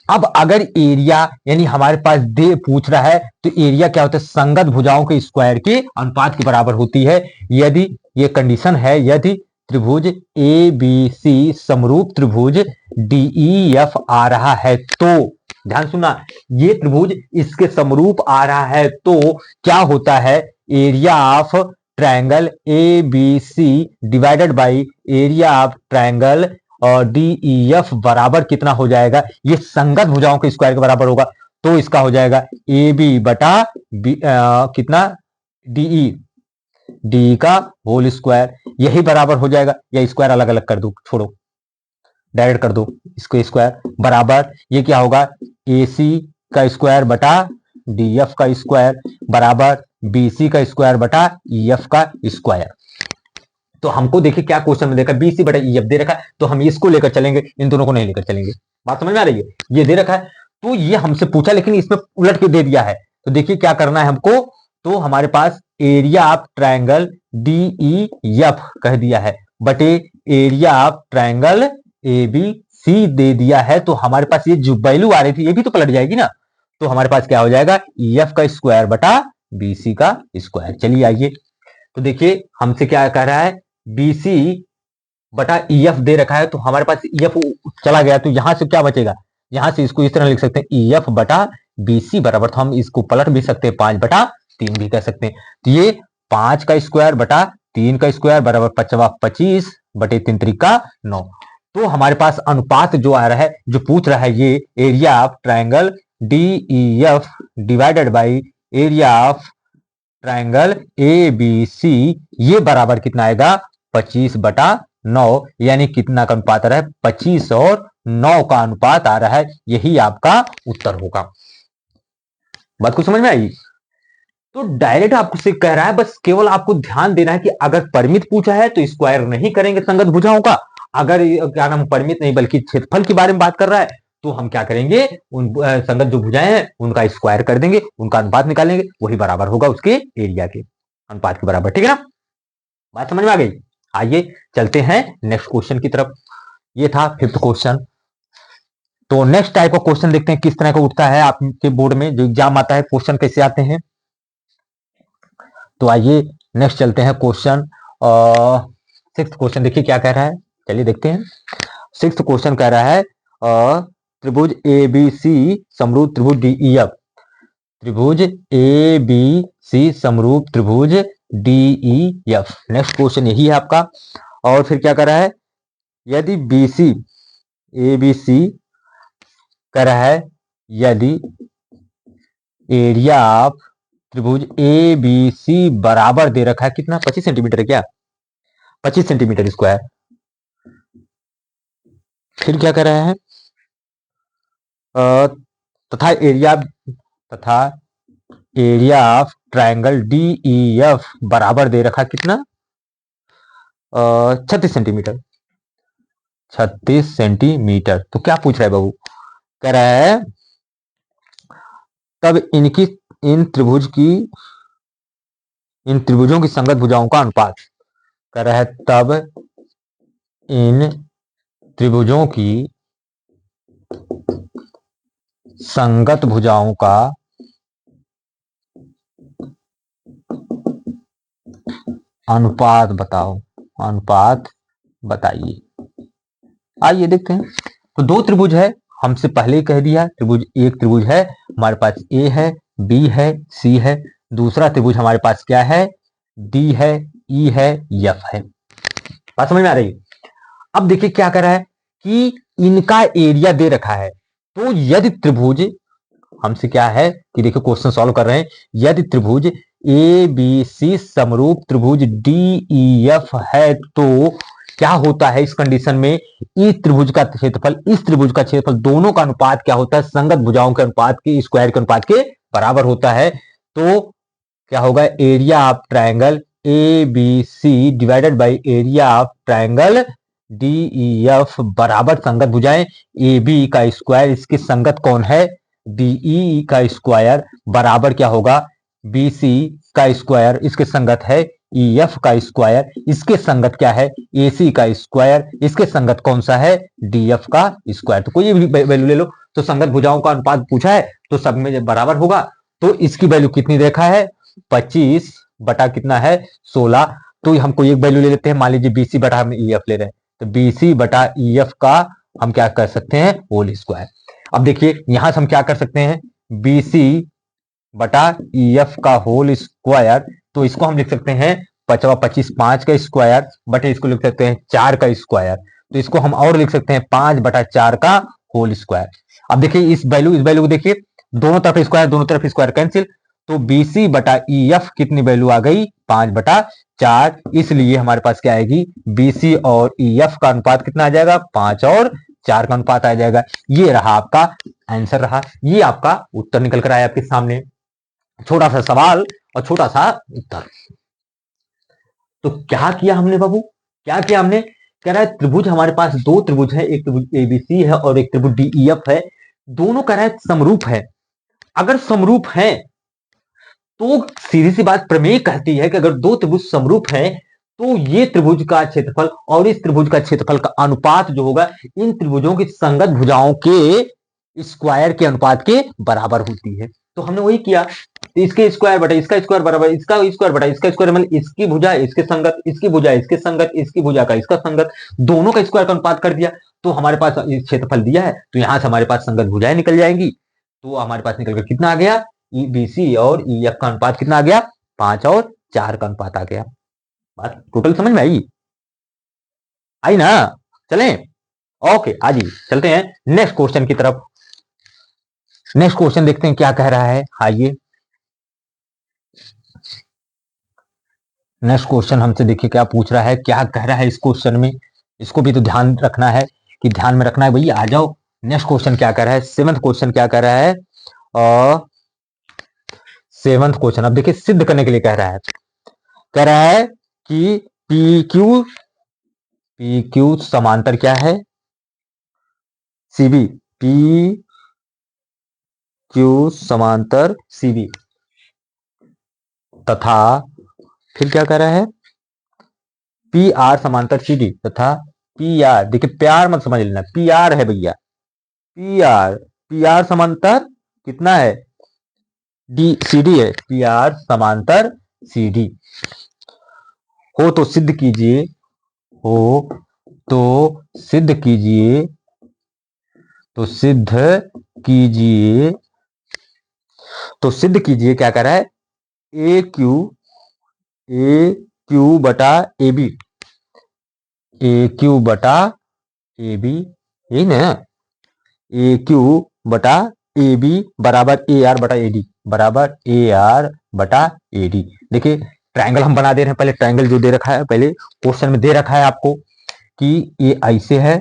अब अगर एरिया यानी हमारे पास दे पूछ रहा है तो एरिया क्या होता है, संगत भुजाओं के स्क्वायर के अनुपात के बराबर होती है। यदि ये कंडीशन है, यदि त्रिभुज ABC समरूप त्रिभुज DEF आ रहा है, तो ध्यान सुना, ये त्रिभुज इसके समरूप आ रहा है तो क्या होता है, area of triangle ABC divided by area of triangle और DEF बराबर कितना हो जाएगा, ये संगत भुजाओं के स्क्वायर के बराबर होगा, तो इसका हो जाएगा AB बटा कितना DE का होल स्क्वायर, यही बराबर हो जाएगा, या स्क्वायर अलग अलग कर दो, छोड़ो डायरेक्ट कर दो इसको स्क्वायर, बराबर ये क्या होगा, AC का स्क्वायर बटा DF का स्क्वायर बराबर BC का स्क्वायर बटा EF का स्क्वायर। तो हमको देखिए क्या क्वेश्चन में देखा, BC बटा EF दे रखा है, तो हम इसको लेकर चलेंगे, इन दोनों को नहीं लेकर चलेंगे। बात समझ में आ रही है, ये दे रखा है तो ये हमसे पूछा, लेकिन इसमें उलट के दे दिया है। तो देखिए क्या करना है हमको, तो हमारे पास एरिया ऑफ ट्रायंगल DEF कह दिया है, बटे एरिया ऑफ ट्रायंगल ABC दे दिया है, तो हमारे पास ये जो वैल्यू आ रही थी ये भी तो पलट जाएगी ना, तो हमारे पास क्या हो जाएगा, EF का स्क्वायर बटा BC का स्क्वायर। चलिए आइए, तो देखिए हमसे क्या कह रहा है, BC बटा EF दे रखा है, तो हमारे पास EF चला गया, तो यहां से क्या बचेगा, यहां से इसको इस तरह लिख सकते हैं, EF बटा BC बराबर, तो हम इसको पलट भी सकते हैं, 5/3 भी कह सकते हैं। तो ये 5 का स्क्वायर बटा 3 का स्क्वायर बराबर 25 बटे 3 त्रिका 9। तो हमारे पास अनुपात जो आ रहा है, जो पूछ रहा है, ये area of triangle DEF divided by area of triangle ABC, ये बराबर कितना आएगा, 25/9, यानी कितना का अनुपात आ रहा है, 25 और 9 का अनुपात आ रहा है, यही आपका उत्तर होगा। बात को समझ में आई। तो डायरेक्ट आपको से कह रहा है, बस केवल आपको ध्यान देना है कि अगर परिमित पूछा है तो स्क्वायर नहीं करेंगे संगत भुजाओं का, अगर क्या नाम परिमित नहीं बल्कि क्षेत्रफल के बारे में बात कर रहा है तो हम क्या करेंगे, उन संगत जो भुजाएं हैं उनका स्क्वायर कर देंगे, उनका अनुपात निकालेंगे, वही बराबर होगा उसके एरिया के अनुपात के बराबर, ठीक है ना। बात समझ में आ गई। आइए चलते हैं नेक्स्ट क्वेश्चन की तरफ, ये था फिफ्थ क्वेश्चन। तो नेक्स्ट टाइप का क्वेश्चन देखते हैं किस तरह का उठता है आपके बोर्ड में, जो एग्जाम आता है क्वेश्चन कैसे आते हैं। तो आइए नेक्स्ट चलते हैं क्वेश्चन सिक्स्थ क्वेश्चन देखिए क्या कह रहा है, चलिए देखते हैं। सिक्स्थ क्वेश्चन कह रहा है त्रिभुज ए बी सी समरूप त्रिभुज DEF, त्रिभुज ए बी सी समरूप त्रिभुज DEF। नेक्स्ट क्वेश्चन यही है आपका। और फिर क्या कर रहा है, यदि BC ABC कर रहा है, यदि एरिया ऑफ त्रिभुज ABC बराबर दे रखा है कितना, 25 सेंटीमीटर है क्या, 25 सेंटीमीटर स्क्वायर। फिर क्या कर रहा है, तथा एरिया ऑफ ट्राइंगल DEF बराबर दे रखा कितना, 36 सेंटीमीटर, 36 सेंटीमीटर। तो क्या पूछ रहा है बाबू, कह रहा है तब इन त्रिभुजों की संगत भुजाओं का अनुपात, कह रहा है तब इन त्रिभुजों की संगत भुजाओं का अनुपात बताओ, अनुपात बताइए। आइए देखते हैं। तो दो त्रिभुज है, हमसे पहले ही कह दिया, त्रिभुज एक त्रिभुज है हमारे पास, ए है, बी है, सी है। दूसरा त्रिभुज हमारे पास क्या है, डी है, ई है, एफ है। बात समझ में आ रही है। अब देखिए क्या कर रहा है कि इनका एरिया दे रखा है। तो यदि त्रिभुज, हमसे क्या है कि देखिए क्वेश्चन सॉल्व कर रहे हैं, यदि त्रिभुज ए बी सी समरूप त्रिभुज DEF है तो क्या होता है इस कंडीशन में, इस त्रिभुज का क्षेत्रफल इस त्रिभुज का क्षेत्रफल दोनों का अनुपात क्या होता है, संगत भुजाओं के अनुपात के स्क्वायर के अनुपात के बराबर होता है। तो क्या होगा, area of triangle ABC divided by area of triangle DEF बराबर संगत भुजाएं AB का स्क्वायर, इसके संगत कौन है, DE का स्क्वायर बराबर क्या होगा, BC का स्क्वायर, इसके संगत है EF का स्क्वायर, इसके संगत क्या है, AC का स्क्वायर, इसके संगत कौन सा है, DF का स्क्वायर। तो कोई भी वैल्यू ले लो। तो संगत भुजाओं का अनुपात पूछा है तो सब में जब बराबर होगा तो इसकी वैल्यू कितनी देखा है, 25 बटा कितना है, 16। तो हमको एक वैल्यू ले लेते हैं, मान लीजिए BC बटा हम EF ले रहे हैं, तो BC बटा EF का हम क्या कर सकते हैं, होल स्क्वायर। अब देखिए यहां से हम क्या कर सकते हैं, BC बटा EF का होल स्क्वायर, तो इसको हम लिख सकते हैं 25 5 का स्क्वायर बटे इसको लिख सकते हैं 4 का स्क्वायर। तो इसको हम और लिख सकते हैं 5 बटा 4 का होल स्क्वायर। अब देखिए इस वैल्यू को देखिए, दोनों तरफ स्क्वायर, दोनों तरफ स्क्वायर कैंसिल, तो BC बटा EF कितनी वैल्यू आ गई, 5 बटा 4। इसलिए हमारे पास क्या आएगी, BC और EF का अनुपात कितना आ जाएगा, 5 और 4 का अनुपात आ जाएगा। ये रहा आपका आंसर, रहा ये आपका उत्तर निकल कर आया आपके सामने। छोटा सा सवाल और छोटा सा उत्तर। तो क्या किया हमने बाबू, क्या किया हमने, कह रहा है त्रिभुज हमारे पास दो त्रिभुज है, एक त्रिभुज ABC है और एक त्रिभुज DEF है, दोनों कह रहा है समरूप है। अगर समरूप है तो सीधी सी बात प्रमेय कहती है कि अगर दो त्रिभुज समरूप है तो ये त्रिभुज का क्षेत्रफल और इस त्रिभुज का क्षेत्रफल का अनुपात जो होगा इन त्रिभुजों की संगत भुजाओं के स्क्वायर के अनुपात के बराबर होती है। तो हमने वही किया, इसके स्क्वायर बटा इसका स्क्वायर बराबर इसका स्क्वायर बटा इसका स्क्वायर, मतलब इसकी भुजा इसके संगत, इसकी भुजा इसके संगत, इसकी भुजा का इसका संगत, दोनों का स्क्वायर का अनुपात कर दिया। तो हमारे पास क्षेत्रफल दिया है तो यहां से हमारे पास संगत भुजाएं निकल जाएंगी। तो हमारे पास निकलकर कितना आ गया, BC और EF का अनुपात कितना आ गया, 5 और 4 का अनुपात आ गया। बात टोटल समझ में आई, आई ना, चलें, ओके आज ही चलते हैं नेक्स्ट क्वेश्चन की तरफ। नेक्स्ट क्वेश्चन देखते हैं क्या कह रहा है, आइए नेक्स्ट क्वेश्चन हमसे देखिए क्या पूछ रहा है, क्या कह रहा है इस क्वेश्चन में, इसको भी तो ध्यान रखना है, कि ध्यान में रखना है भैया। आ जाओ, नेक्स्ट क्वेश्चन क्या कह रहा है, सेवंथ क्वेश्चन क्या कह रहा है, और सेवंथ क्वेश्चन अब देखिए सिद्ध करने के लिए कह रहा है कि पी क्यू समांतर क्या है, CB, पी क्यू समांतर CB, तथा फिर क्या कह रहा है, PR समांतर CD तथा PR, देखिए प्यार मत समझ लेना, PR है भैया, PR समांतर कितना है, CD है, PR समांतर CD हो तो सिद्ध कीजिए हो तो सिद्ध कीजिए, तो सिद्ध कीजिए, तो सिद्ध कीजिए क्या कह रहा है, ए क्यू बटा ए बी, ए क्यू बटा ए बी, यही ना, ए क्यू बटा ए बी बराबर ए आर बटा ए डी, बराबर ए आर बटा ए डी। देखिए ट्रायंगल हम बना दे रहे हैं, पहले ट्रायंगल जो दे रखा है, पहले क्वेश्चन में दे रखा है आपको कि ये ऐसे है,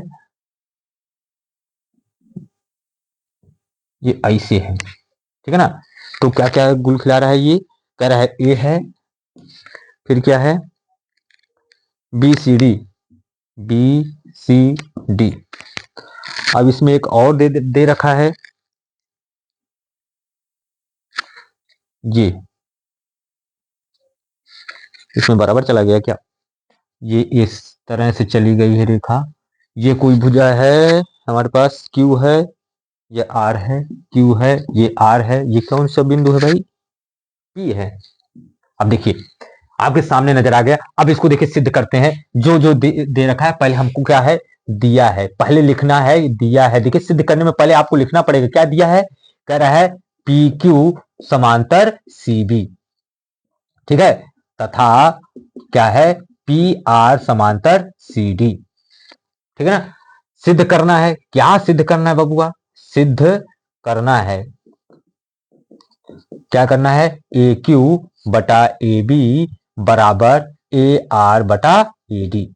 ये ऐसे है, ठीक है ना। तो क्या क्या गुल खिला रहा है, ये कह रहा है ए है, फिर क्या है B C D, B C D. अब इसमें एक और दे रखा है, ये इसमें बराबर चला गया क्या, ये इस तरह से चली गई है रेखा, ये कोई भुजा है हमारे पास, क्यू है, ये आर है, क्यू है, ये आर है, ये कौन सा बिंदु है भाई, पी है। अब देखिए आपके सामने नजर आ गया। अब इसको देखिए सिद्ध करते हैं, जो जो दे रखा है, पहले हमको क्या है दिया है, पहले लिखना है दिया है। देखिए सिद्ध करने में पहले आपको लिखना पड़ेगा क्या दिया है, कह रहा है पी क्यू समांतर सी बी, ठीक है, तथा क्या है पी आर समांतर सी डी, ठीक है ना। सिद्ध करना है, क्या सिद्ध करना है बबुआ, सिद्ध करना है, क्या करना है, ए क्यू बटा ए बी बराबर ए आर बटा ए डी।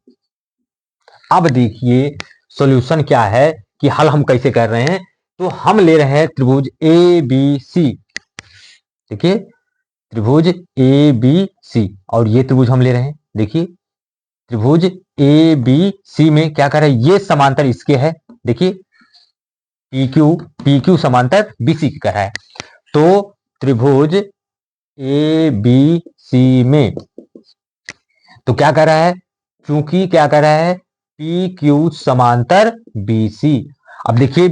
अब देखिए सॉल्यूशन क्या है, कि हल हम कैसे कर रहे हैं, तो हम ले रहे हैं त्रिभुज ए बी सी, देखिए त्रिभुज ए बी सी, और ये त्रिभुज हम ले रहे हैं, देखिए त्रिभुज ए बी सी में क्या कर रहे हैं, ये समांतर इसके है, देखिए पी क्यू समांतर बी सी की कर रहा है। तो त्रिभुज ए बी सी में तो क्या कर रहा है, क्योंकि क्या कर रहा है पी क्यू समांतर बी सी। अब देखिए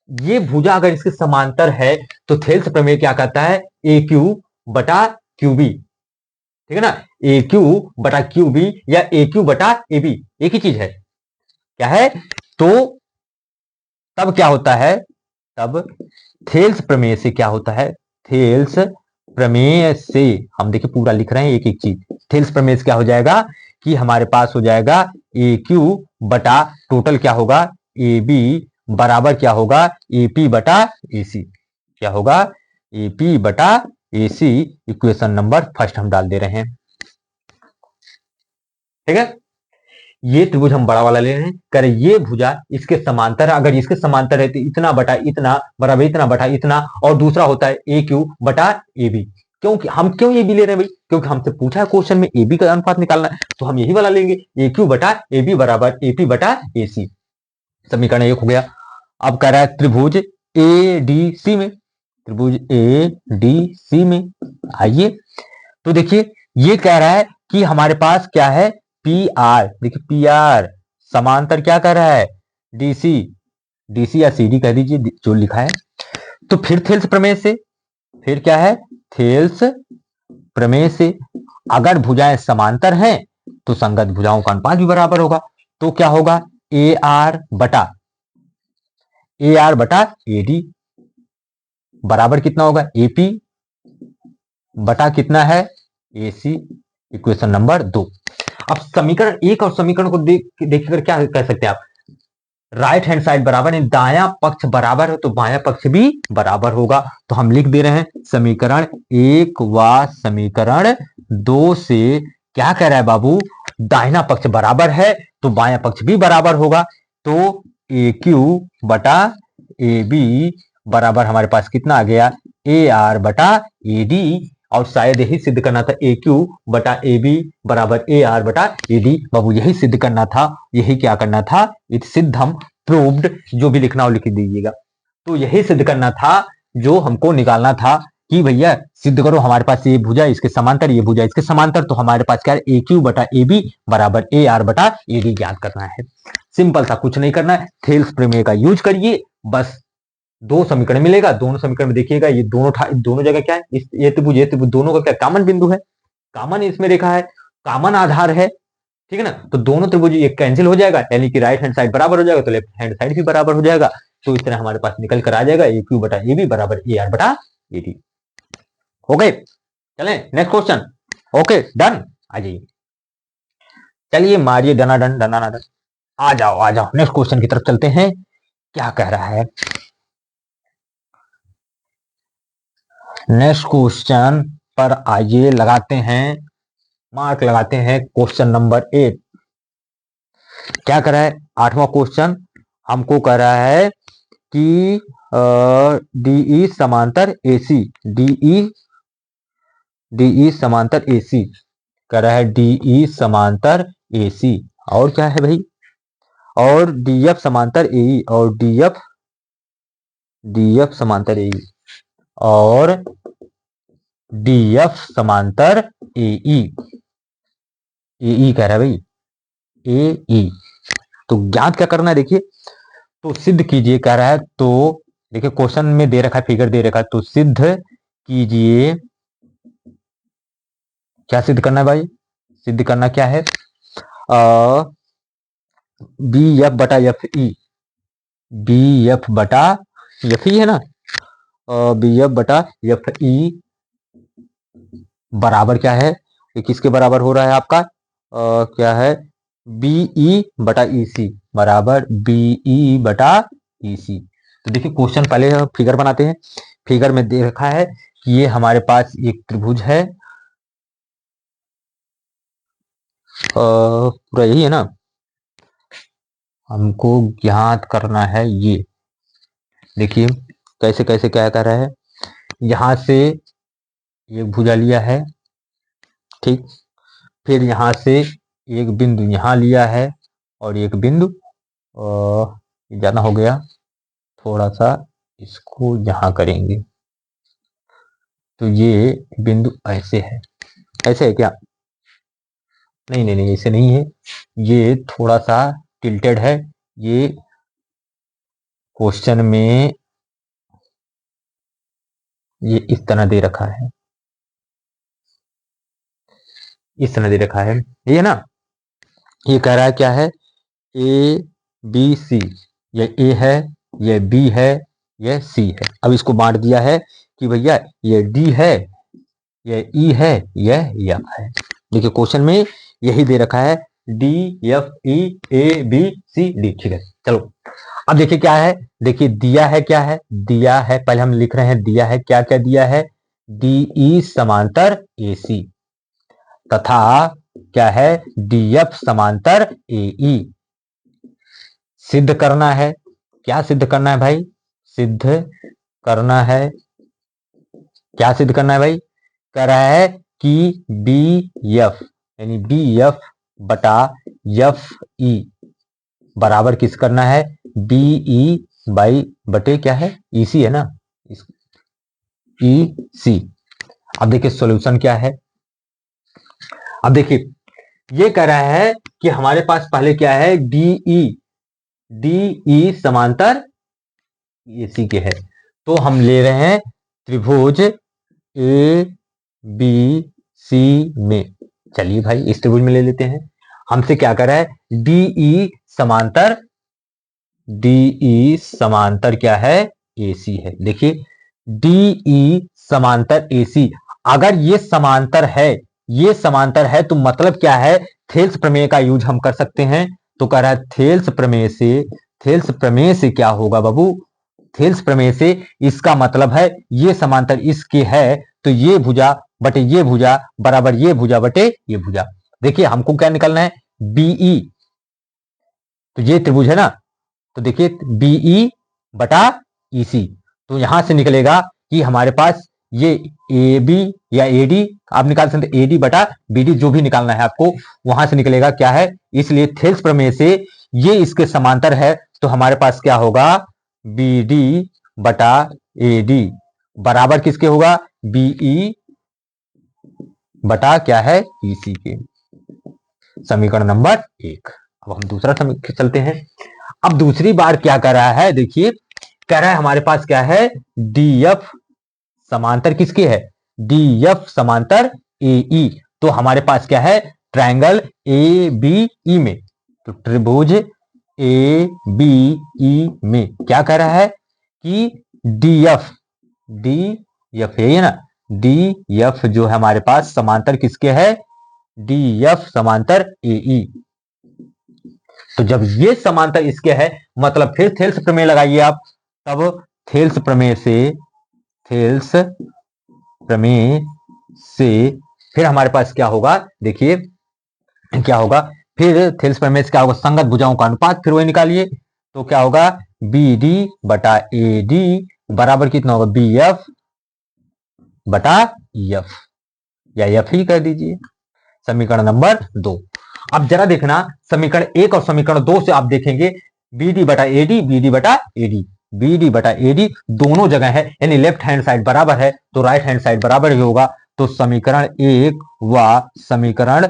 ये भुजा अगर इसके समांतर है तो थेल्स प्रमेय क्या कहता है, ए क्यू बटा क्यू बी, ठीक है ना, ए क्यू बटा क्यू बी या ए क्यू बटा ए बी, एक ही चीज है, क्या है। तो तब क्या होता है, तब थेल्स प्रमेय से क्या होता है, थेल्स प्रमेय से हम देखिए पूरा लिख रहे हैं एक एक चीज, थेल्स प्रमेय से क्या हो जाएगा कि हमारे पास हो जाएगा ए क्यू बटा टोटल क्या होगा ए बी बराबर क्या होगा ए पी बटा ए सी, क्या होगा ए पी बटा ए सी। इक्वेशन नंबर फर्स्ट हम डाल दे रहे हैं, ठीक है। ये त्रिभुज हम बड़ा वाला ले रहे हैं, कर ये भुजा इसके समांतर है, अगर इसके समांतर है तो इतना बटा इतना बराबर इतना बटा इतना, और दूसरा होता है ए क्यू बटा ए बी। क्योंकि हम क्यों ए बी ले रहे हैं भाई, क्योंकि हमसे पूछा है क्वेश्चन में ए बी का अनुपात निकालना है, तो हम यही वाला लेंगे, ए क्यू बटा ए बी बराबर ए पी बटा ए सी। समीकरण एक हो गया। अब कह रहा है त्रिभुज ए डी सी में, त्रिभुज ए डी सी में आइए, तो देखिए ये कह रहा है कि हमारे पास क्या है पी आर, देखिए पी आर समांतर क्या कर रहा है डीसी, डीसी या सीडी कह दीजिए जो लिखा है। तो फिर थेल्स प्रमेय से, फिर क्या है थेल्स प्रमेय से अगर भुजाएं समांतर हैं तो संगत भुजाओं का अनुपात भी बराबर होगा। तो क्या होगा ए आर बटा ए डी बराबर कितना होगा एपी बटा कितना है ए सी। Equation number 2। अब समीकरण एक और समीकरण को देखकर क्या कह सकते हैं आप, राइट हैंड साइड बराबर है, दायां पक्ष बराबर है तो बायां पक्ष भी बराबर होगा। तो हम लिख दे रहे हैं समीकरण 1 व समीकरण 2 से क्या कह रहा है बाबू, दाहिना पक्ष बराबर है तो बायां पक्ष भी बराबर होगा। तो ए क्यू बटा ए बी बराबर हमारे पास कितना आ गया ए आर बटा ए डी, और शायद यही सिद्ध करना था ए क्यू बटा ए बी बराबर ए आर बटा ए डी। बाबू यही सिद्ध करना था, यही क्या करना था, इट सिद्धम प्रूव्ड, जो भी लिखना हो लिख दीजिएगा। तो यही सिद्ध करना था जो हमको निकालना था कि भैया सिद्ध करो हमारे पास ये भुजा इसके समांतर, ये भुजा इसके समांतर, तो हमारे पास क्या है ए क्यू बटा ए बी बराबर ए आर बटा ए डी ज्ञात करना है। सिंपल था, कुछ नहीं करना है, थेल्स प्रमेय का यूज करिए, बस 2 समीकरण मिलेगा। दोनों समीकरण में देखिएगा ये दोनों जगह क्या है, ये त्रिभुज दोनों का क्या कॉमन बिंदु है, कॉमन इसमें रेखा है, कॉमन आधार है, ठीक है ना। तो दोनों त्रिभुज एक कैंसिल हो जाएगा, यानी कि राइट हैंड साइड बराबर हो जाएगा, तो लेफ्ट हैंड साइड भी बराबर हो जाएगा। तो इस तरह हमारे पास निकल कर आ जाएगा ए क्यू बटा ए बी बराबर ए आर बटा ए डी। हो गए, चलें नेक्स्ट क्वेश्चन। ओके डन, आ जाइए, चलिए मारिए डनाडन डनाडन, आ जाओ नेक्स्ट क्वेश्चन की तरफ चलते हैं। क्या कह रहा है नेक्स्ट क्वेश्चन पर, आइए लगाते हैं मार्क, लगाते हैं क्वेश्चन नंबर 8। क्या कर रहा है, 8वां क्वेश्चन हमको कह रहा है कि डीई समांतर एसी, डीई समांतर एसी कह रहा है, डीई समांतर एसी, और क्या है भाई, और डीएफ समांतर एई, और डीएफ समांतर एई, और डीएफ समांतर एई, एई कह रहा है भाई, एई। तो ज्ञात क्या करना है, देखिए तो सिद्ध कीजिए कह रहा है। तो देखिए क्वेश्चन में दे रखा है, फिगर दे रखा है, तो सिद्ध कीजिए, क्या सिद्ध करना है भाई, सिद्ध करना क्या है, बी एफ बटा एफ ई, बी एफ बटा एफ ई है ना, बी एफ बटा एफ ई बराबर क्या है, ये किसके बराबर हो रहा है आपका, क्या है, बीई बटा ईसी बराबर बीई बटा ईसी। तो देखिए क्वेश्चन पहले फिगर बनाते हैं। फिगर में दे रखा है कि ये हमारे पास एक त्रिभुज है, पूरा यही है ना, हमको ज्ञात करना है ये। देखिए कैसे कैसे क्या कर रहा है, यहां से एक भुजा लिया है, ठीक, फिर यहां से एक बिंदु यहां लिया है, और एक बिंदु ज्यादा हो गया, थोड़ा सा इसको यहां करेंगे, तो ये बिंदु ऐसे है, ऐसे है क्या, नहीं नहीं नहीं ऐसे नहीं है, ये थोड़ा सा टिल्टेड है, ये क्वेश्चन में ये इस तरह दे रखा है, इस तरह दे रखा है, ये ना, ये कह रहा है क्या है, ए बी सी, ये ए है, ये बी है, ये सी है। अब इसको बांट दिया है कि भैया ये डी है, ये ई है, ये एफ है। देखिए क्वेश्चन में यही दे रखा है, D F E A B C D, ठीक है। चलो अब देखिए क्या है, देखिए दिया है, क्या है, दिया है, पहले हम लिख रहे हैं, दिया है, क्या क्या दिया है, डीई समांतर एसी, तथा क्या है, डीएफ समांतर एई। सिद्ध करना है, क्या सिद्ध करना है भाई, सिद्ध करना है, क्या सिद्ध करना है भाई, कह रहा है कि बी एफ, यानी बी एफ बटा एफ ई बराबर किस करना है, बी ई बाई बटे क्या है, ई सी है ना, ई सी। अब देखिए सॉल्यूशन क्या है, अब देखिए ये कह रहा है कि हमारे पास पहले क्या है, डीई, डीई समांतर एसी के है, तो हम ले रहे हैं त्रिभुज ए बी सी में, चलिए भाई इस त्रिभुज में ले लेते हैं। हमसे क्या कर रहा है, डीई समांतर, डीई समांतर क्या है, एसी है। देखिए डीई समांतर एसी, अगर ये समांतर है, ये समांतर है, तो मतलब क्या है, थेल्स प्रमेय का यूज हम कर सकते हैं। तो कह रहा है थेल्स प्रमेय से, थेल्स प्रमेय से क्या होगा बाबू, थेल्स प्रमेय से इसका मतलब है ये समांतर इसके है, तो ये भुजा बटे ये भुजा बराबर ये भुजा बटे ये भुजा। देखिए हमको क्या निकलना है, बीई, तो ये त्रिभुज है ना, तो देखिए बीई बटा ईसी, तो यहां से निकलेगा कि हमारे पास ये ए बी या एडी, आप निकाल सकते एडी बटा बीडी, जो भी निकालना है आपको, वहां से निकलेगा क्या है। इसलिए थेल्स प्रमेय से ये इसके समांतर है, तो हमारे पास क्या होगा, बी डी बटा ए डी बराबर किसके होगा, बीई बटा क्या है, ईसी के। समीकरण नंबर 1। अब हम दूसरा समीकरण चलते हैं। अब दूसरी बार क्या कर रहा है, देखिए कह रहा है हमारे पास क्या है, डीएफ समांतर किसके है, डीएफ समांतर एई, तो हमारे पास क्या है, ट्रायंगल ए बी ई में, तो त्रिभुज ए बी ई में क्या कह रहा है कि डी एफ है ना, डी एफ जो है हमारे पास समांतर किसके है, डी एफ समांतर ए ई। तो जब ये समांतर इसके है मतलब फिर थेल्स प्रमेय लगाइए आप, तब थेल्स प्रमेय से फिर हमारे पास क्या होगा, देखिए क्या होगा, फिर थेल्स प्रमेय से क्या होगा, संगत भुजाओं का अनुपात फिर वही निकालिए, तो क्या होगा बी डी बटा ए डी बराबर कितना होगा, बी एफ बटा एफ, या एफ ही कह दीजिए। समीकरण नंबर 2। अब जरा देखना समीकरण 1 और समीकरण 2 से आप देखेंगे बी डी बटा ए डी, बी डी बटा ए डी, बी डी बटा ए डी दोनों जगह है, यानी लेफ्ट हैंड साइड बराबर है तो राइट हैंड साइड बराबर ही होगा। तो समीकरण 1 व समीकरण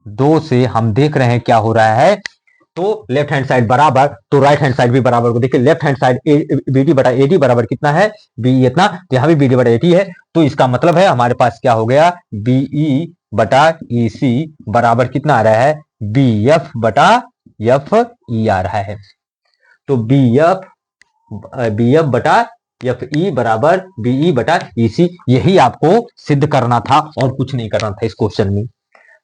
2 से हम देख रहे हैं क्या हो रहा है, तो लेफ्ट हैंड साइड बराबर तो राइट हैंड साइड भी बराबर को देखिए, left hand side B D बटा ए डी बराबर कितना है, बी इतना, तो यहाँ भी बी डी बटा ए डी है, तो इसका मतलब है हमारे पास क्या हो गया, बी ई बटा ई सी बराबर कितना आ रहा है, बी एफ बटा एफ ई आ रहा है। तो बी एफ बटा एफ ई बराबर बी ई बटा ई सी, यही आपको सिद्ध करना था और कुछ नहीं करना था इस क्वेश्चन में।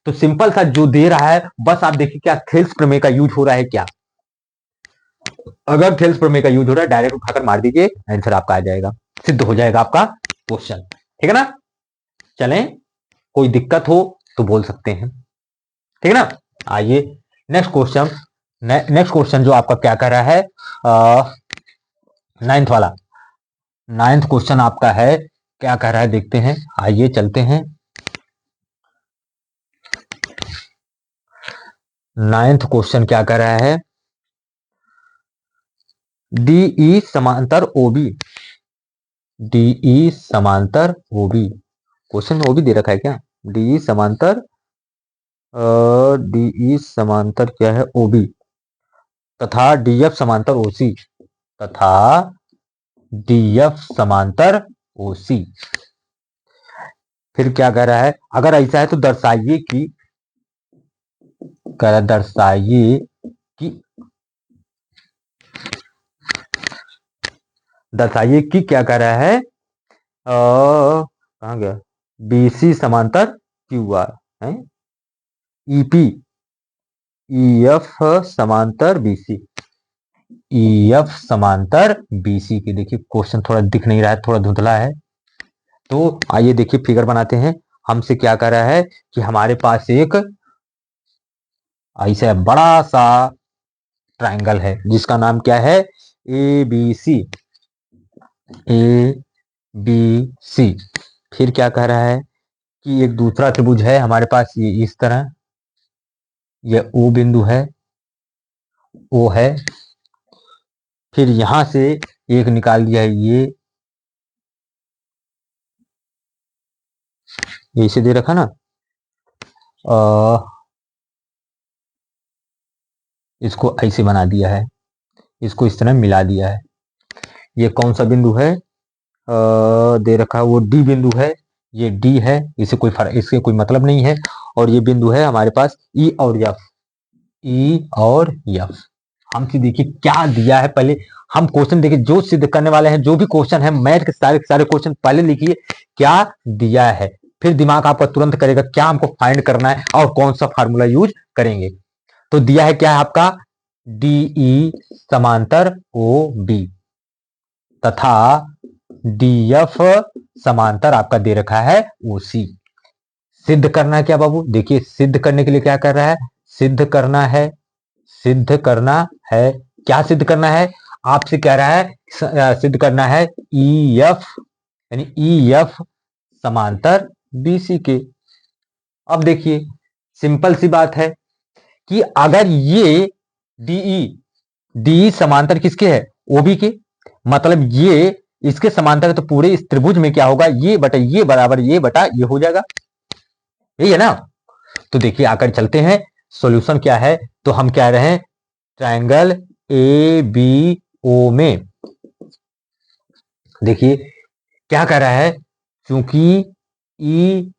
तो सिंपल सा जो दे रहा है बस आप देखिए क्या थेल्स प्रमेय का यूज हो रहा है क्या, अगर थेल्स प्रमेय का यूज हो रहा है डायरेक्ट उठाकर मार दीजिए, आंसर आपका आ जाएगा, सिद्ध हो जाएगा आपका क्वेश्चन, ठीक है ना। चलें, कोई दिक्कत हो तो बोल सकते हैं, ठीक है ना। आइए नेक्स्ट क्वेश्चन, नेक्स्ट क्वेश्चन जो आपका क्या कर रहा है, 9th वाला, 9th क्वेश्चन आपका है क्या कह रहा है देखते हैं, आइए चलते हैं। 9th क्वेश्चन क्या कह रहा है, डीई समांतर ओबी, डीई समांतर ओबी, क्वेश्चन में ओबी दे रखा है क्या, डीई समांतर डीई समांतर क्या है ओबी तथा डीएफ समांतर ओसी, तथा डीएफ समांतर ओसी। फिर क्या कह रहा है, अगर ऐसा है तो दर्शाइए कि, कह रहा दर्शाइए कि क्या कह रहा है, कहाँ गया, बीसी समांतर क्यू आर है, ईपी ईएफ समांतर बीसी, ईएफ समांतर बीसी की, देखिए क्वेश्चन थोड़ा दिख नहीं रहा है, थोड़ा धुंधला है, तो आइए देखिए फिगर बनाते हैं। हमसे क्या कह रहा है कि हमारे पास एक ऐसा बड़ा सा ट्रायंगल है जिसका नाम क्या है, ए बी सी, ए बी सी। फिर क्या कह रहा है कि एक दूसरा त्रिभुज है हमारे पास, ये इस तरह, ये ओ बिंदु है, ओ है, फिर यहां से एक निकाल दिया है, ये इसे दे रखा ना, इसको ऐसे बना दिया है, इसको इस तरह मिला दिया है। ये कौन सा बिंदु है, दे रखा है वो डी बिंदु है, ये डी है, इसे कोई फर्क, इसके कोई मतलब नहीं है, और ये बिंदु है हमारे पास ई और एफ, ई और एफ। हमसे देखिए क्या दिया है, पहले हम क्वेश्चन देखिए, जो सिद्ध करने वाले हैं, जो भी क्वेश्चन है मैथ के सारे क्वेश्चन पहले लिखिए क्या दिया है, फिर दिमाग आपका तुरंत करेगा क्या हमको फाइंड करना है और कौन सा फार्मूला यूज करेंगे। तो दिया है क्या है आपका, डीई समांतर ओ बी तथा डीएफ समांतर आपका दे रखा है ओसी। सिद्ध करना है क्या बाबू, देखिए सिद्ध करने के लिए क्या कर रहा है, सिद्ध करना है, क्या सिद्ध करना है, आपसे कह रहा है सिद्ध करना है ई एफ, यानी ई एफ समांतर बीसी के। अब देखिए सिंपल सी बात है कि अगर ये डीई समांतर किसके है, ओबी के, मतलब ये इसके समांतर है, तो पूरे इस त्रिभुज में क्या होगा, ये बटा ये बराबर ये बटा ये हो जाएगा, यही है ना। तो देखिए आकर चलते हैं, सॉल्यूशन क्या है, तो हम कह रहे हैं ट्रायंगल ए बी ओ में, देखिए क्या कह रहा है, क्योंकि ई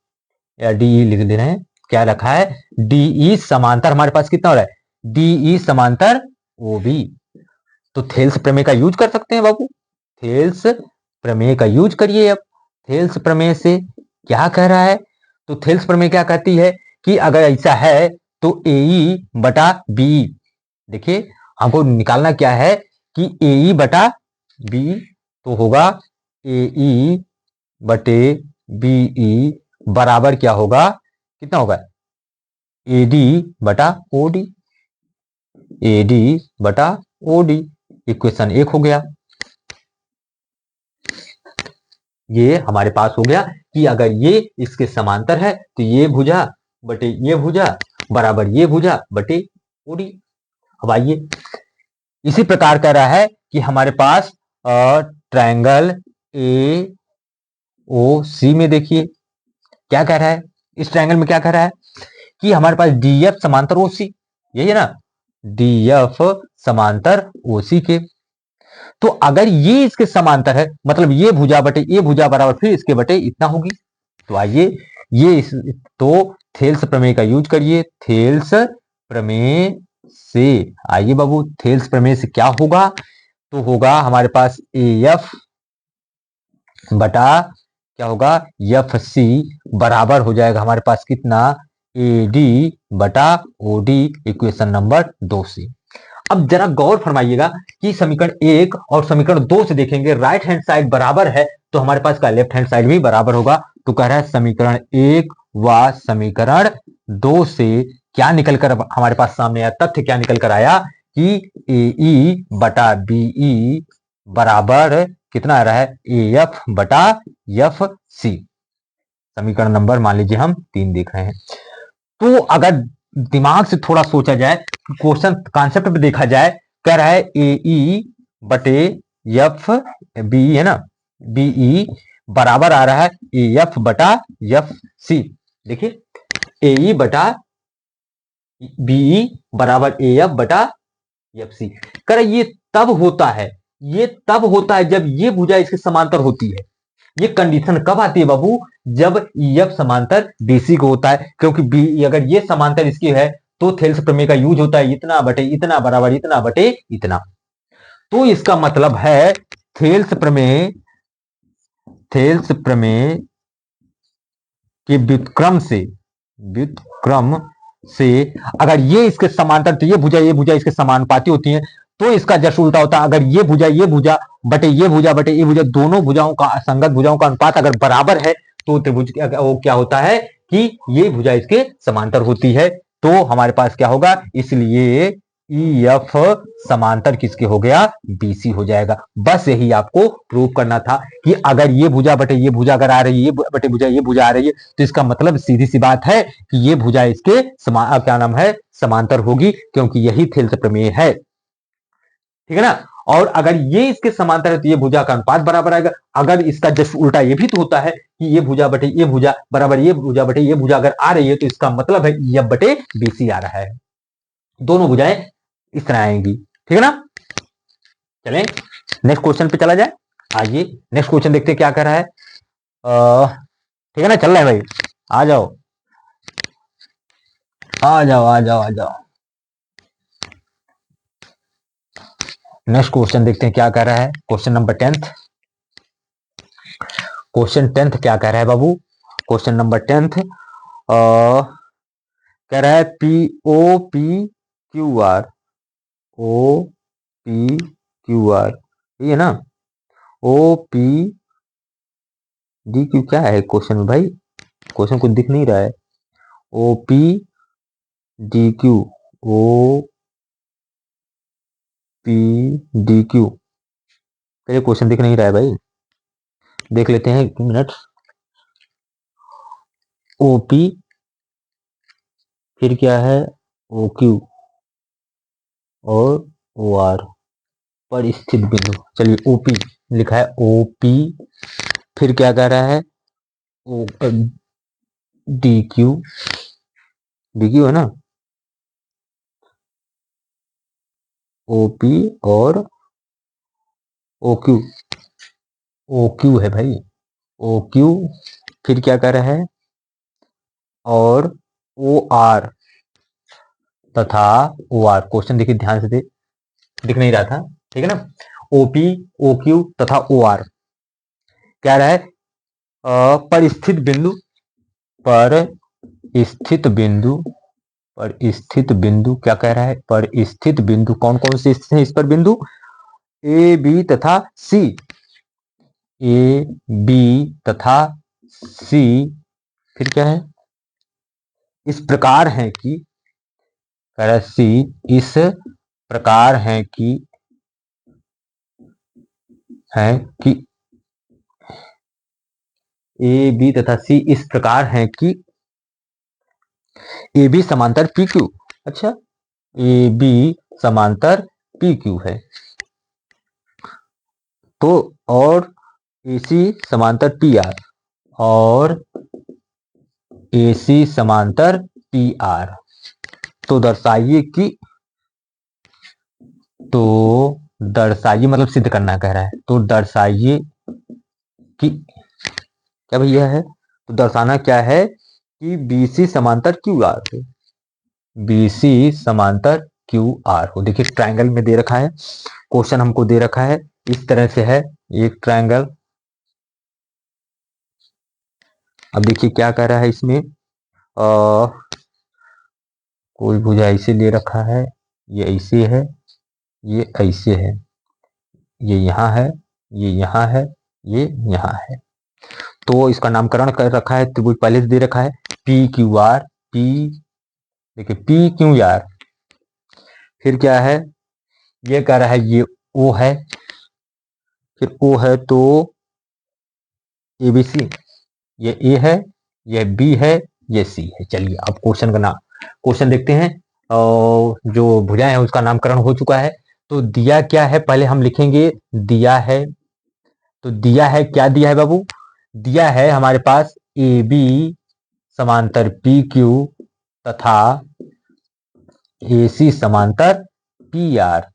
या डी लिख दे रहे हैं, क्या रखा है, डीई समांतर हमारे पास कितना हो रहा है, डीई समांतर ओबी। तो थेल्स प्रमेय का यूज कर सकते हैं बाबू, थेल्स प्रमेय का यूज करिए। अब थेल्स प्रमेय से क्या कह रहा है, तो थेल्स प्रमेय क्या कहती है कि अगर ऐसा है तो एई बटा बी, देखिए हमको निकालना क्या है कि एई बटा बी तो होगा एई बटे बीई बराबर क्या होगा, कितना होगा, एडी बटा ओडी, एडी बटा ओडी। इक्वेशन 1 हो गया। ये हमारे पास हो गया कि अगर ये इसके समांतर है तो ये भुजा बटे ये भुजा बराबर ये भुजा बटे ओडी। अब आइए इसी प्रकार कह रहा है कि हमारे पास ट्रायंगल ए ओ सी में देखिए क्या कह रहा है, इस ट्रायंगल में क्या कह रहा है कि हमारे पास डीएफ समांतर ओसी, यही है ना, डीएफ समांतर ओसी के। तो अगर ये इसके समांतर है मतलब ये भुजा बराबर फिर इसके बटे इतना होगी। तो आइए तो थेल्स प्रमेय का यूज करिए, थेल्स प्रमेय से, आइए बाबू थेल्स प्रमेय से क्या होगा, तो होगा हमारे पास एफ बटा क्या होगा एफ सी बराबर हो जाएगा हमारे पास कितना, ए डी बटा ओ डी, इक्वेशन नंबर 2 से। अब जरा गौर फरमाइएगा कि समीकरण 1 और समीकरण 2 से देखेंगे राइट हैंड साइड बराबर है तो हमारे पास का लेफ्ट हैंड साइड भी बराबर होगा। तो कह रहा है समीकरण 1 व समीकरण 2 से क्या निकल कर हमारे पास सामने आया, तथ्य क्या निकल कर आया कि एई बटा बीई बराबर कितना आ रहा है, ए एफ बटा एफ सी। समीकरण नंबर मान लीजिए हम 3 देख रहे हैं। तो अगर दिमाग से थोड़ा सोचा जाए, क्वेश्चन कॉन्सेप्ट पे देखा जाए, कह रहा है ए बटे एफ बी है ना, बीई बराबर आ रहा है ए एफ बटा एफ सी। देखिए ए बटा बीई बराबर ए एफ बटा एफ सी। कह रहा है ये तब होता है जब ये भुजा इसके समांतर होती है। ये कंडीशन कब आती है बाबू, जब एफ समांतर बीसी को होता है, क्योंकि बी अगर ये समांतर इसकी है तो थेल्स प्रमेय का यूज होता है इतना बटे इतना बराबर इतना बटे इतना। तो इसका मतलब है थेल्स प्रमेय के व्युत्क्रम से अगर ये इसके समांतर तो ये भुजा इसके समानुपाती होती है, तो इसका जस्ट उल्टा होता है। अगर ये भुजा बटे ये भुजा दोनों भुजाओं का संगत भुजाओं का अनुपात अगर बराबर है तो त्रिभुज वो क्या होता है कि ये भुजा इसके समांतर होती है। तो हमारे पास क्या होगा, इसलिए ई एफ समांतर किसके हो गया, बीसी हो जाएगा। बस यही आपको प्रूव करना था कि अगर ये भुजा बटे ये भुजा अगर आ रही है, ये बटे भुजा ये भुजा आ रही है, तो इसका मतलब सीधी सी बात है कि ये भुजा इसके क्या नाम है, समांतर होगी, क्योंकि यही थेल्स प्रमेय है। ठीक है ना। और अगर ये इसके समांतर है तो ये भुजा का अनुपात बराबर आएगा। अगर इसका जस्ट उल्टा ये भी तो होता है कि ये भुजा बटे ये भुजा बराबर ये भुजा बटे ये भुजा अगर आ रही है तो इसका मतलब है ये बटे बीसी आ रहा है। दोनों भुजाएं इस तरह आएंगी। ठीक है ना। चलें नेक्स्ट क्वेश्चन पे चला जाए। आइए नेक्स्ट क्वेश्चन देखते हैं क्या कर रहा है। ठीक है ना, चल रहा है भाई, आ जाओ आ जाओ आ जाओ आ जाओ। नेक्स्ट क्वेश्चन देखते हैं क्या कह रहा है। Question number 10th, question 10th क्या कह रहा है बाबू, क्वेश्चन नंबर 10th कह रहा है P O P Q R, O P Q R, ये है ना, ओ पी डी क्यू क्या है क्वेश्चन में भाई, क्वेश्चन कुछ दिख नहीं रहा है। O P D Q, O P D Q, ये क्वेश्चन दिख नहीं रहा है भाई, देख लेते हैं 1 मिनट। ओ पी फिर क्या है, ओ क्यू और ओ आर पर स्थित बिंदु। चलिए ओपी लिखा है, ओपी फिर क्या कह रहा है, O D Q, D Q है ना, ओपी और ओ क्यू, ओ क्यू है भाई, ओ क्यू फिर क्या कह रहा है, और ओ आर तथा ओ आर, क्वेश्चन देखिए ध्यान से दिख नहीं रहा था, ठीक है ना। ओपी, ओ क्यू तथा ओ आर क्या रहा है, परिस्थित बिंदु, पर स्थित बिंदु, पर स्थित बिंदु क्या कह रहा है, पर स्थित बिंदु कौन कौन से स्थित हैं इस पर बिंदु, ए बी तथा सी, ए बी तथा सी, फिर क्या है, इस प्रकार है कि, कह रहा है सी इस प्रकार है कि ए बी तथा सी इस प्रकार है कि ए बी समांतर पी क्यू, अच्छा ए बी समांतर पी क्यू है, तो और ए सी समांतर पी आर, और ए सी समांतर पी आर, तो दर्शाइए मतलब सिद्ध करना कह रहा है, तो दर्शाइए कि क्या भैया है, तो दर्शाना क्या है कि BC समांतर क्यू आर हो, BC समांतर क्यू आर हो। देखिए ट्रायंगल में दे रखा है, क्वेश्चन हमको दे रखा है इस तरह से है एक ट्रायंगल। अब देखिए क्या कह रहा है इसमें, कोई भुजा ऐसे ले रखा है, ये ऐसे है, ये ऐसे है, ये यहाँ है, ये यहाँ है, ये यहाँ है, तो इसका नामकरण कर रखा है, तो वो पहले से दे रखा है पी क्यू आर, पी, देखिए पी क्यू आर, फिर क्या है, ये कह रहा है ये ओ है, फिर ओ है तो ABC, ये ए है, ये बी है, ये सी है। चलिए अब क्वेश्चन का नाम, क्वेश्चन देखते हैं, और जो भुजाएं हैं उसका नामकरण हो चुका है, तो दिया क्या है पहले हम लिखेंगे, दिया है, तो दिया है क्या दिया है बाबू, दिया है हमारे पास ए बी समांतर पी क्यू तथा ए सी समांतर पी आर,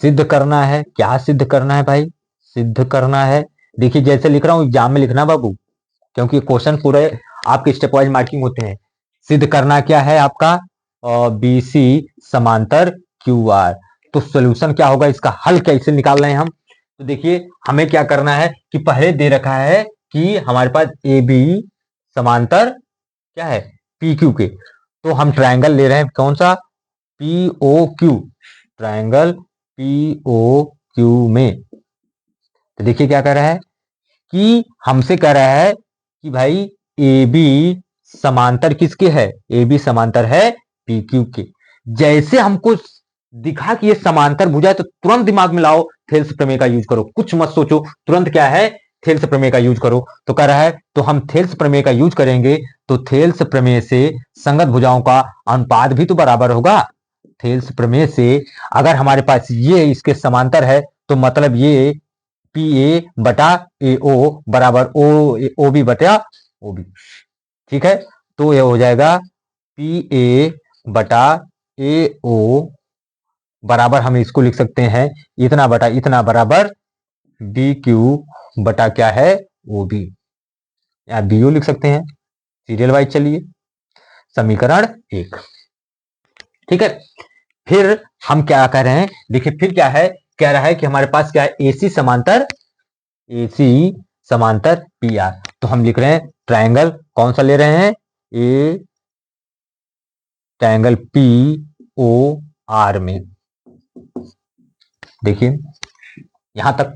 सिद्ध करना है, क्या सिद्ध करना है भाई, सिद्ध करना है, देखिए जैसे लिख रहा हूं एग्जाम में लिखना बाबू, क्योंकि क्वेश्चन पूरे आपके स्टेप वाइज मार्किंग होते हैं। सिद्ध करना क्या है आपका, BC समांतर क्यू आर, तो सोल्यूशन क्या होगा, इसका हल कैसे निकाल रहे हैं हम, तो देखिए हमें क्या करना है कि पहले दे रखा है कि हमारे पास ए बी समांतर क्या है पी क्यू के, तो हम ट्रायंगल ले रहे हैं कौन सा, P O Q, triangle P O Q में, तो देखिए क्या कर रहा है कि हमसे कह रहा है कि भाई ए बी समांतर किसके है, ए बी समांतर है पी क्यू के, जैसे हमको दिखा कि ये समांतर भुजा है तो तुरंत दिमाग में लाओ थेल्स प्रमेय का यूज करो, कुछ मत सोचो, तुरंत क्या है थेल्स प्रमेय का यूज करो, तो कह रहा है तो हम थेल्स प्रमेय का यूज करेंगे, तो थेल्स प्रमेय से संगत भुजाओं का अनुपात भी तो बराबर होगा, थेल्स प्रमेय से अगर हमारे पास ये इसके समांतर है तो मतलब ये पी ए बटा ए ओ बराबर ओ बी बटा ओ बी, ठीक है, तो ये हो जाएगा पी ए बटा ए ओ बराबर, हम इसको लिख सकते हैं इतना बटा इतना बराबर बी क्यू बटा क्या है ओ बी, या बी ओ लिख सकते हैं, सीरियल वाइज चलिए, समीकरण 1, ठीक है। फिर हम क्या कर रहे हैं, देखिए फिर क्या है, कह रहा है कि हमारे पास क्या है AC समांतर पी आर, तो हम लिख रहे हैं ट्रायंगल कौन सा ले रहे हैं, a triangle P O R में, देखिए यहां तक।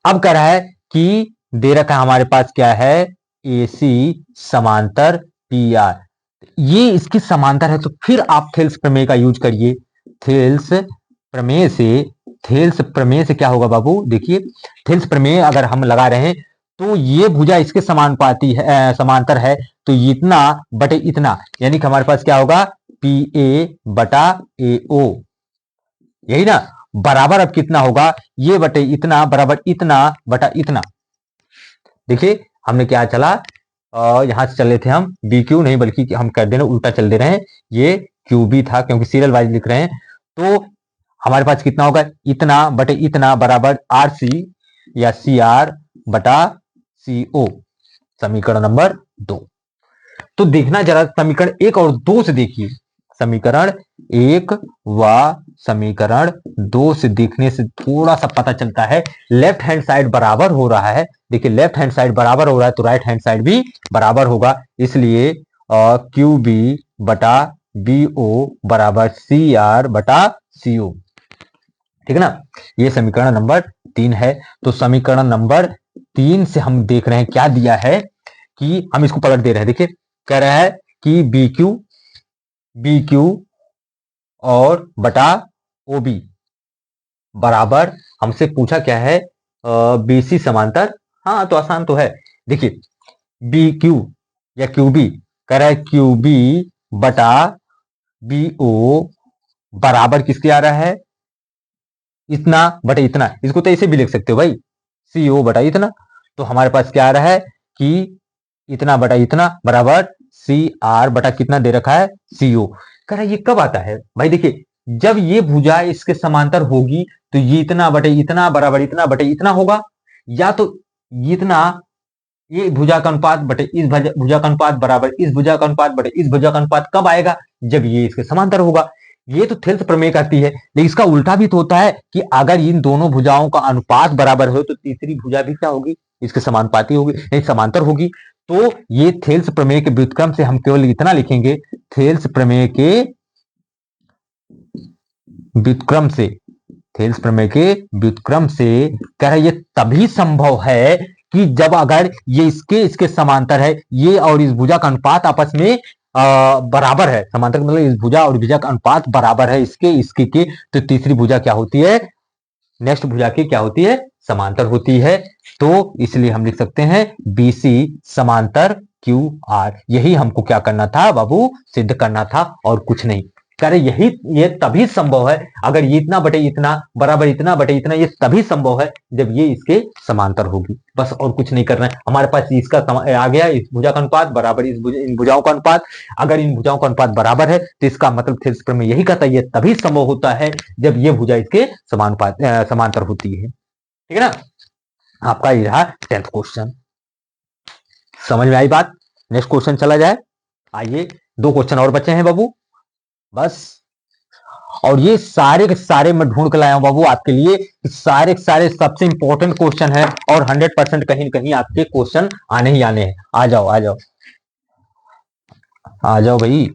अब कह रहा है कि दे रखा है हमारे पास क्या है AC समांतर पी आर, ये इसकी समांतर है, तो फिर आप थेल्स प्रमेय का यूज करिए, थेल्स प्रमेय से, थेल्स प्रमेय से क्या होगा बाबू, देखिए थेल्स प्रमेय अगर हम लगा रहे हैं तो ये भुजा इसके समानुपाती है, समांतर है, तो इतना बटे इतना, यानी कि हमारे पास क्या होगा पी ए बटा ए ओ, यही ना, बराबर अब कितना होगा, ये बटे इतना बराबर इतना बटा इतना, देखिए हमने क्या चला, यहां से चले थे हम बी क्यू नहीं बल्कि हम कर दे रहे उल्टा चल दे रहे हैं, ये क्यू बी था क्योंकि सीरियल वाइज लिख रहे हैं, तो हमारे पास कितना होगा इतना बटे इतना बराबर आर सी या सी आर बटा सी ओ, समीकरण नंबर 2। तो देखना जरा समीकरण 1 और 2 से देखिए। समीकरण 1 व समीकरण 2 से देखने से थोड़ा सा पता चलता है। लेफ्ट हैंड साइड बराबर हो रहा है, देखिए लेफ्ट हैंड साइड बराबर हो रहा है तो राइट हैंड साइड भी बराबर होगा, इसलिए क्यू बी बटा बी ओ बराबर सी आर बटा सी ओ। ठीक है ना, ये समीकरण नंबर 3 है। तो समीकरण नंबर 3 से हम देख रहे हैं क्या दिया है कि हम इसको पलट दे रहे हैं। देखिए कह रहा है कि बी क्यू और बटा ओ बी बराबर, हमसे पूछा क्या है, बी सी समांतर। हाँ तो आसान तो है। देखिए बी क्यू या क्यू बी, कह रहा है क्यू बी बटा बी ओ बराबर किसके आ रहा है, इतना बटा इतना। इसको तो ऐसे भी लिख सकते हो भाई, सी ओ बटा इतना। तो हमारे पास क्या आ रहा है कि इतना बटा इतना बराबर सी आर बटा कितना दे रखा है, सी ओ। कह रहा है ये कब आता है भाई, देखिए जब ये भुजा इसके समांतर होगी तो ये इतना बटे इतना बराबर इतना बटे इतना होगा, या तो इतना, ये भुजा का अनुपात बटे इस भुजा का अनुपात बराबर इस भुजा का अनुपात बटे इस भुजा का अनुपात कब आएगा, जब ये इसके समांतर होगा। ये तो थेल्स प्रमेय कहती है, लेकिन इसका उल्टा भी तो होता है कि अगर इन दोनों भुजाओं का अनुपात बराबर हो तो तीसरी भुजा भी क्या होगी, इसके समानुपाती होगी, नहीं समांतर होगी। तो ये थेल्स प्रमेय के व्युत्क्रम से हम केवल इतना लिखेंगे, थेल्स प्रमेय के व्युत्क्रम से, थेल्स प्रमेय के व्युत्क्रम से कह रहे ये तभी संभव है कि जब अगर ये इसके समांतर है, ये और इस भुजा का अनुपात आपस में बराबर है। समांतर मतलब इस भुजा और भुजा का अनुपात बराबर है इसके के, तो तीसरी भुजा क्या होती है, नेक्स्ट भुजा की क्या होती है, समांतर होती है। तो इसलिए हम लिख सकते हैं BC समांतर QR। यही हमको क्या करना था बाबू, सिद्ध करना था और कुछ नहीं। कह रहे यही ये तभी संभव है अगर ये इतना बटे इतना बराबर इतना बटे इतना, ये तभी संभव है जब ये इसके समांतर होगी, बस और कुछ नहीं करना है। हमारे पास इसका आ गया, इस भुजा का अनुपात बराबर इन भुजाओं का अनुपात। अगर इन भुजाओं का अनुपात बराबर है तो इसका मतलब थेल्स प्रमेय यही कहता है ये तभी संभव होता है जब ये भुजा इसके समांतर होती है। ठीक है ना, आपका ये रहा 10th क्वेश्चन। समझ में आई बात। नेक्स्ट क्वेश्चन चला जाए। आइए 2 क्वेश्चन और बचे हैं बाबू बस, और ये सारे के सारे मैं ढूंढ कर लाया हूं बाबू आपके लिए, सारे के सारे सबसे इंपॉर्टेंट क्वेश्चन है और 100% कहीं न कहीं आपके क्वेश्चन आने ही आने हैं। आ जाओ आ जाओ आ जाओ भाई,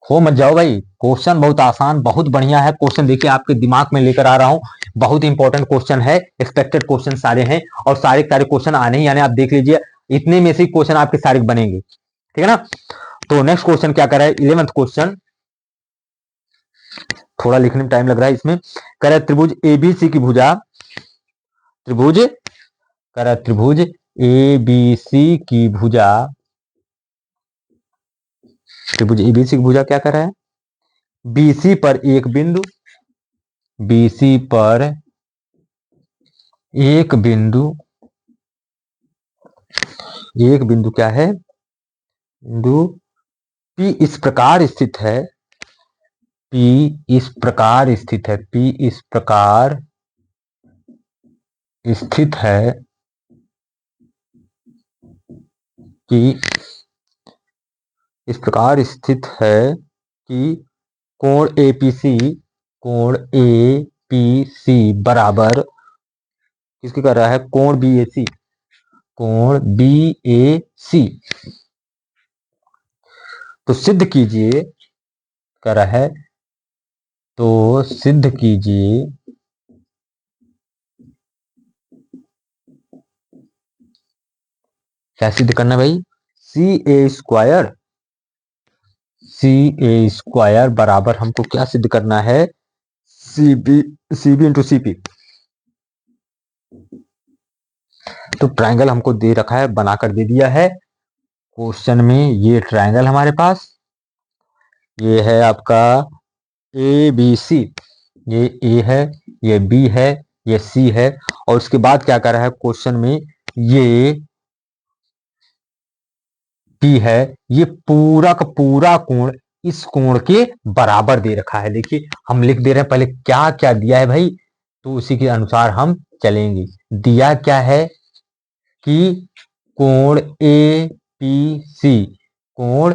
हो मत जाओ भाई। क्वेश्चन बहुत आसान बहुत बढ़िया है, क्वेश्चन देखिए आपके दिमाग में लेकर आ रहा हूं, बहुत इंपॉर्टेंट क्वेश्चन है, एक्सपेक्टेड क्वेश्चन सारे हैं और सारे क्वेश्चन आने ही आने। आप देख लीजिए इतने में से क्वेश्चन आपके सारे बनेंगे। ठीक है ना, तो नेक्स्ट क्वेश्चन क्या कर रहा है, 11th क्वेश्चन। थोड़ा लिखने में टाइम लग रहा है इसमें। कह रहा है त्रिभुज ABC की भुजा, त्रिभुज कह रहा है त्रिभुज ABC की भुजा, त्रिभुज ABC की भुजा क्या कर रहा है, BC पर एक बिंदु, BC पर एक बिंदु, एक बिंदु क्या है, बिंदु P इस प्रकार स्थित है, P इस प्रकार स्थित है, P इस प्रकार स्थित है कि इस प्रकार स्थित है कि कोण APC, कोण APC बराबर किसकी कर रहा है, कोण BAC, कोण BAC। तो सिद्ध कीजिए कर रहा है, तो सिद्ध कीजिए क्या सिद्ध करना भाई, CA स्क्वायर, CA स्क्वायर बराबर हमको क्या सिद्ध करना है, CB इंटू CP। तो ट्रायंगल हमको दे रखा है, बनाकर दे दिया है क्वेश्चन में। ये ट्रायंगल हमारे पास, ये है आपका ABC, ये A है, ये B है, ये C है, और उसके बाद क्या कर रहा है क्वेश्चन में, ये P है, ये पूरा का पूरा कोण इस कोण के बराबर दे रखा है। देखिए हम लिख दे रहे हैं पहले क्या क्या दिया है भाई, तो उसी के अनुसार हम चलेंगे। दिया क्या है कि कोण पी सी, कोण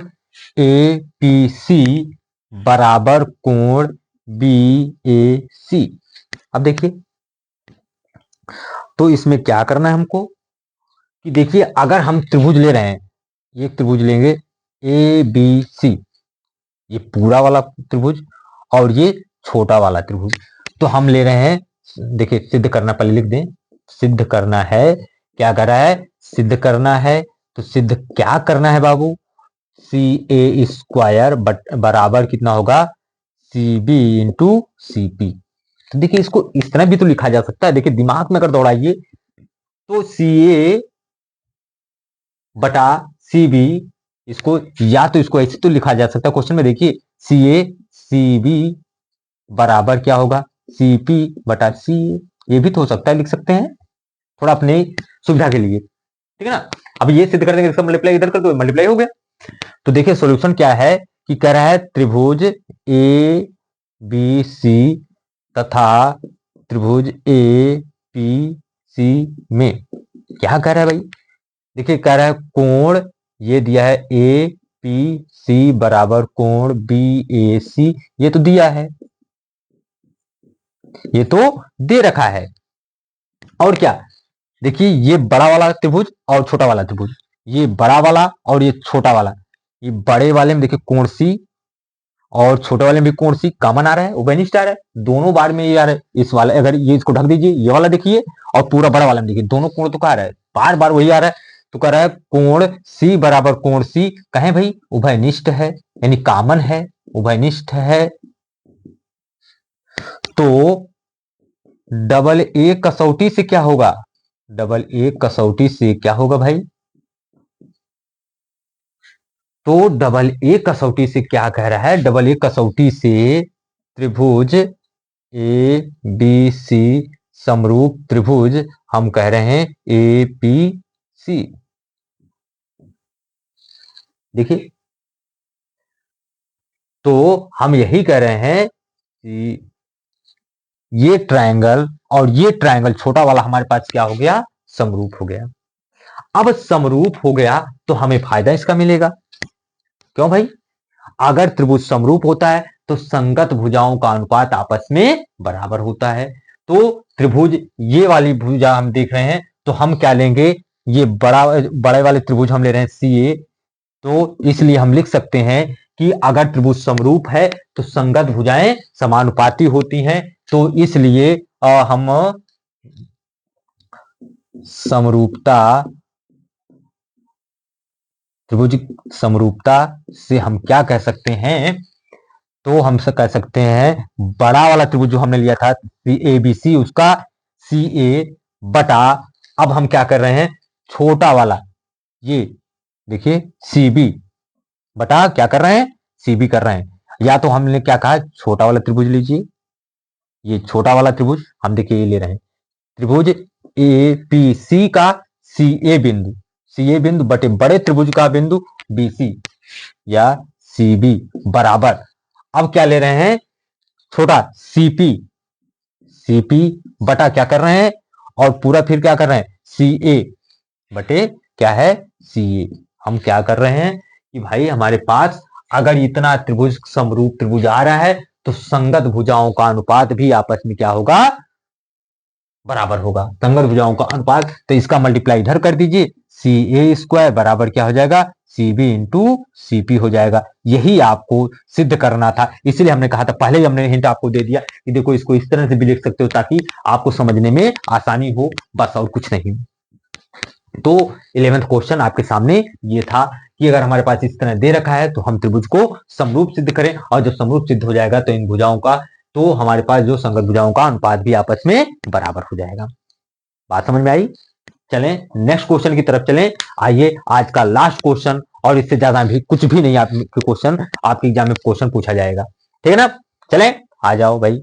ए पी सी बराबर कोण बी ए सी। अब देखिए, तो इसमें क्या करना है हमको कि देखिए, अगर हम त्रिभुज ले रहे हैं, ये त्रिभुज लेंगे ए बी सी, ये पूरा वाला त्रिभुज और ये छोटा वाला त्रिभुज, तो हम ले रहे हैं, देखिए सिद्ध करना, पहले लिख दें, सिद्ध करना है, क्या कर रहा है, सिद्ध करना है, तो सिद्ध क्या करना है बाबू, सी ए स्क्वायर बराबर कितना होगा, C B into C P. तो देखिए, इसको इस तरह भी तो लिखा जा सकता है, देखिए दिमाग में अगर दौड़ाइए तो सी ए बटा सी बी, इसको या तो इसको ऐसे तो लिखा जा सकता है, क्वेश्चन में देखिए सी ए सी बी बराबर क्या होगा, सी पी बटा सी ए, ये भी तो हो सकता है, लिख सकते हैं थोड़ा अपने सुविधा के लिए, ठीक है ना। अब ये सिद्ध कर देंगे, इसका मल्टीप्लाई इधर कर दो, मल्टीप्लाई हो गया। तो देखिए सॉल्यूशन क्या है कि कह रहा है त्रिभुज ए बी सी तथा त्रिभुज ए पी सी में क्या कह रहा है भाई, देखिए कह रहा है कोण, ये दिया है ए पी सी बराबर कोण बी ए सी, ये तो दिया है, ये तो दे रखा है। और क्या, देखिए ये बड़ा वाला त्रिभुज और छोटा वाला त्रिभुज, ये बड़ा वाला और ये छोटा वाला, ये बड़े वाले में देखिए कोण सी और छोटे वाले में भी कोण सी कॉमन आ रहा है, उभयनिष्ठ आ रहा है, दोनों बार में ये आ रहा है, इस वाला अगर ये इसको ढक दीजिए, ये वाला देखिए और पूरा बड़ा वाला में देखिए, दोनों कोण तो कह रहा है, बार बार वही आ रहा है, तो कह रहा है कोण सी बराबर कोण सी, कहें भाई उभयनिष्ठ है, यानी कॉमन है, उभयनिष्ठ है। तो डबल ए कसौटी से क्या होगा, डबल ए कसौटी से क्या होगा भाई, तो डबल ए कसौटी से क्या कह रहा है, डबल ए कसौटी से त्रिभुज ए बी सी समरूप त्रिभुज हम कह रहे हैं ए पी सी। देखिए, तो हम यही कह रहे हैं कि ये ट्रायंगल और ये ट्रायंगल छोटा वाला हमारे पास क्या हो गया, समरूप हो गया। अब समरूप हो गया तो हमें फायदा इसका मिलेगा, क्यों भाई, अगर त्रिभुज समरूप होता है तो संगत भुजाओं का अनुपात आपस में बराबर होता है। तो त्रिभुज ये वाली भुजा हम देख रहे हैं, तो हम क्या लेंगे, ये बड़े वाले त्रिभुज हम ले रहे हैं सी ए, तो इसलिए हम लिख सकते हैं कि अगर त्रिभुज समरूप है तो संगत भुजाएं समानुपाती होती हैं, तो इसलिए हम समरूपता, त्रिभुज समरूपता से हम क्या कह सकते हैं, तो हम से कह सकते हैं बड़ा वाला त्रिभुज जो हमने लिया था सी ए बी सी, उसका सी ए बटा, अब हम क्या कर रहे हैं, छोटा वाला ये देखिए सी बी बटा क्या कर रहे हैं, सी बी कर रहे हैं, या तो हमने क्या कहा, छोटा वाला त्रिभुज लीजिए, ये छोटा वाला त्रिभुज हम देखिए ये ले रहे हैं, त्रिभुज ए पी सी का सी ए बिंदु, सी ए बिंदु बटे बड़े त्रिभुज का बिंदु बी सी या सी बी बराबर, अब क्या ले रहे हैं, छोटा सीपी, सीपी बटा क्या कर रहे हैं, और पूरा फिर क्या कर रहे हैं, सी ए बटे क्या है, सी ए। हम क्या कर रहे हैं कि भाई हमारे पास अगर इतना त्रिभुज समरूप त्रिभुज आ रहा है तो संगत भुजाओं का अनुपात भी आपस में क्या होगा, बराबर होगा, संगत भुजाओं का अनुपात, तो इसका मल्टीप्लाई इधर कर दीजिए, सी ए स्क्वायर बराबर क्या हो जाएगा, C B into C P हो जाएगा। यही आपको सिद्ध करना था, इसलिए हमने कहा था, पहले ही हमने हिंट आपको दे दिया कि देखो इसको इस तरह से भी लिख सकते हो ताकि आपको समझने में आसानी हो, बस और कुछ नहीं। तो 11th क्वेश्चन आपके सामने ये था कि अगर हमारे पास इस तरह दे रखा है तो हम त्रिभुज को समरूप सिद्ध करें, और जब समरूप सिद्ध हो जाएगा तो इन भुजाओं का, तो हमारे पास जो संगत भुजाओं का अनुपात भी आपस में बराबर हो जाएगा। बात समझ में आई, चलें नेक्स्ट क्वेश्चन की तरफ चलें। आइए आज का लास्ट क्वेश्चन, और इससे ज्यादा भी कुछ भी नहीं आपके क्वेश्चन, आपके एग्जाम में क्वेश्चन पूछा जाएगा, ठीक है ना। चलें आ जाओ भाई,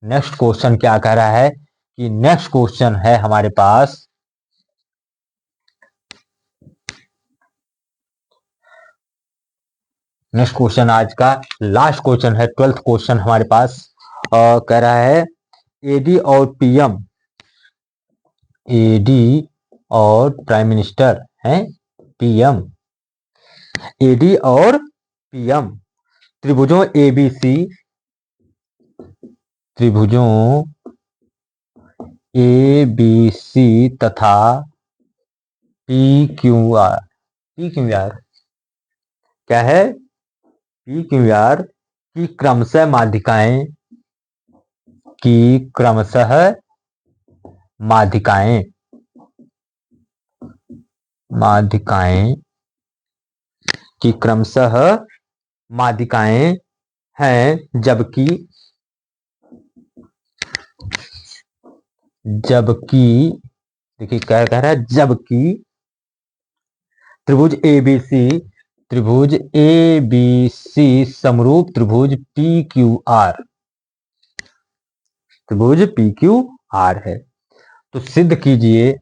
नेक्स्ट क्वेश्चन क्या कह रहा है कि नेक्स्ट क्वेश्चन है हमारे पास, नेक्स्ट क्वेश्चन आज का लास्ट क्वेश्चन है, 12th क्वेश्चन हमारे पास कह रहा है एडी और पीएम, एडी और प्राइम मिनिस्टर हैं, पीएम, एडी और पीएम त्रिभुजों एबीसी, त्रिभुजों एबीसी तथा P Q are, P Q are क्या है, पी क्यू आर की क्रमशः माध्यिकाएं, की क्रमशः माध्यिकाएं, माध्यिकाएं की क्रमशः माध्यिकाएं हैं, जबकि देखिए क्या कह रहा है, जबकि त्रिभुज एबीसी, त्रिभुज एबीसी समरूप त्रिभुज पी क्यू आर, त्रिभुज पी क्यू आर है। तो सिद्ध कीजिए,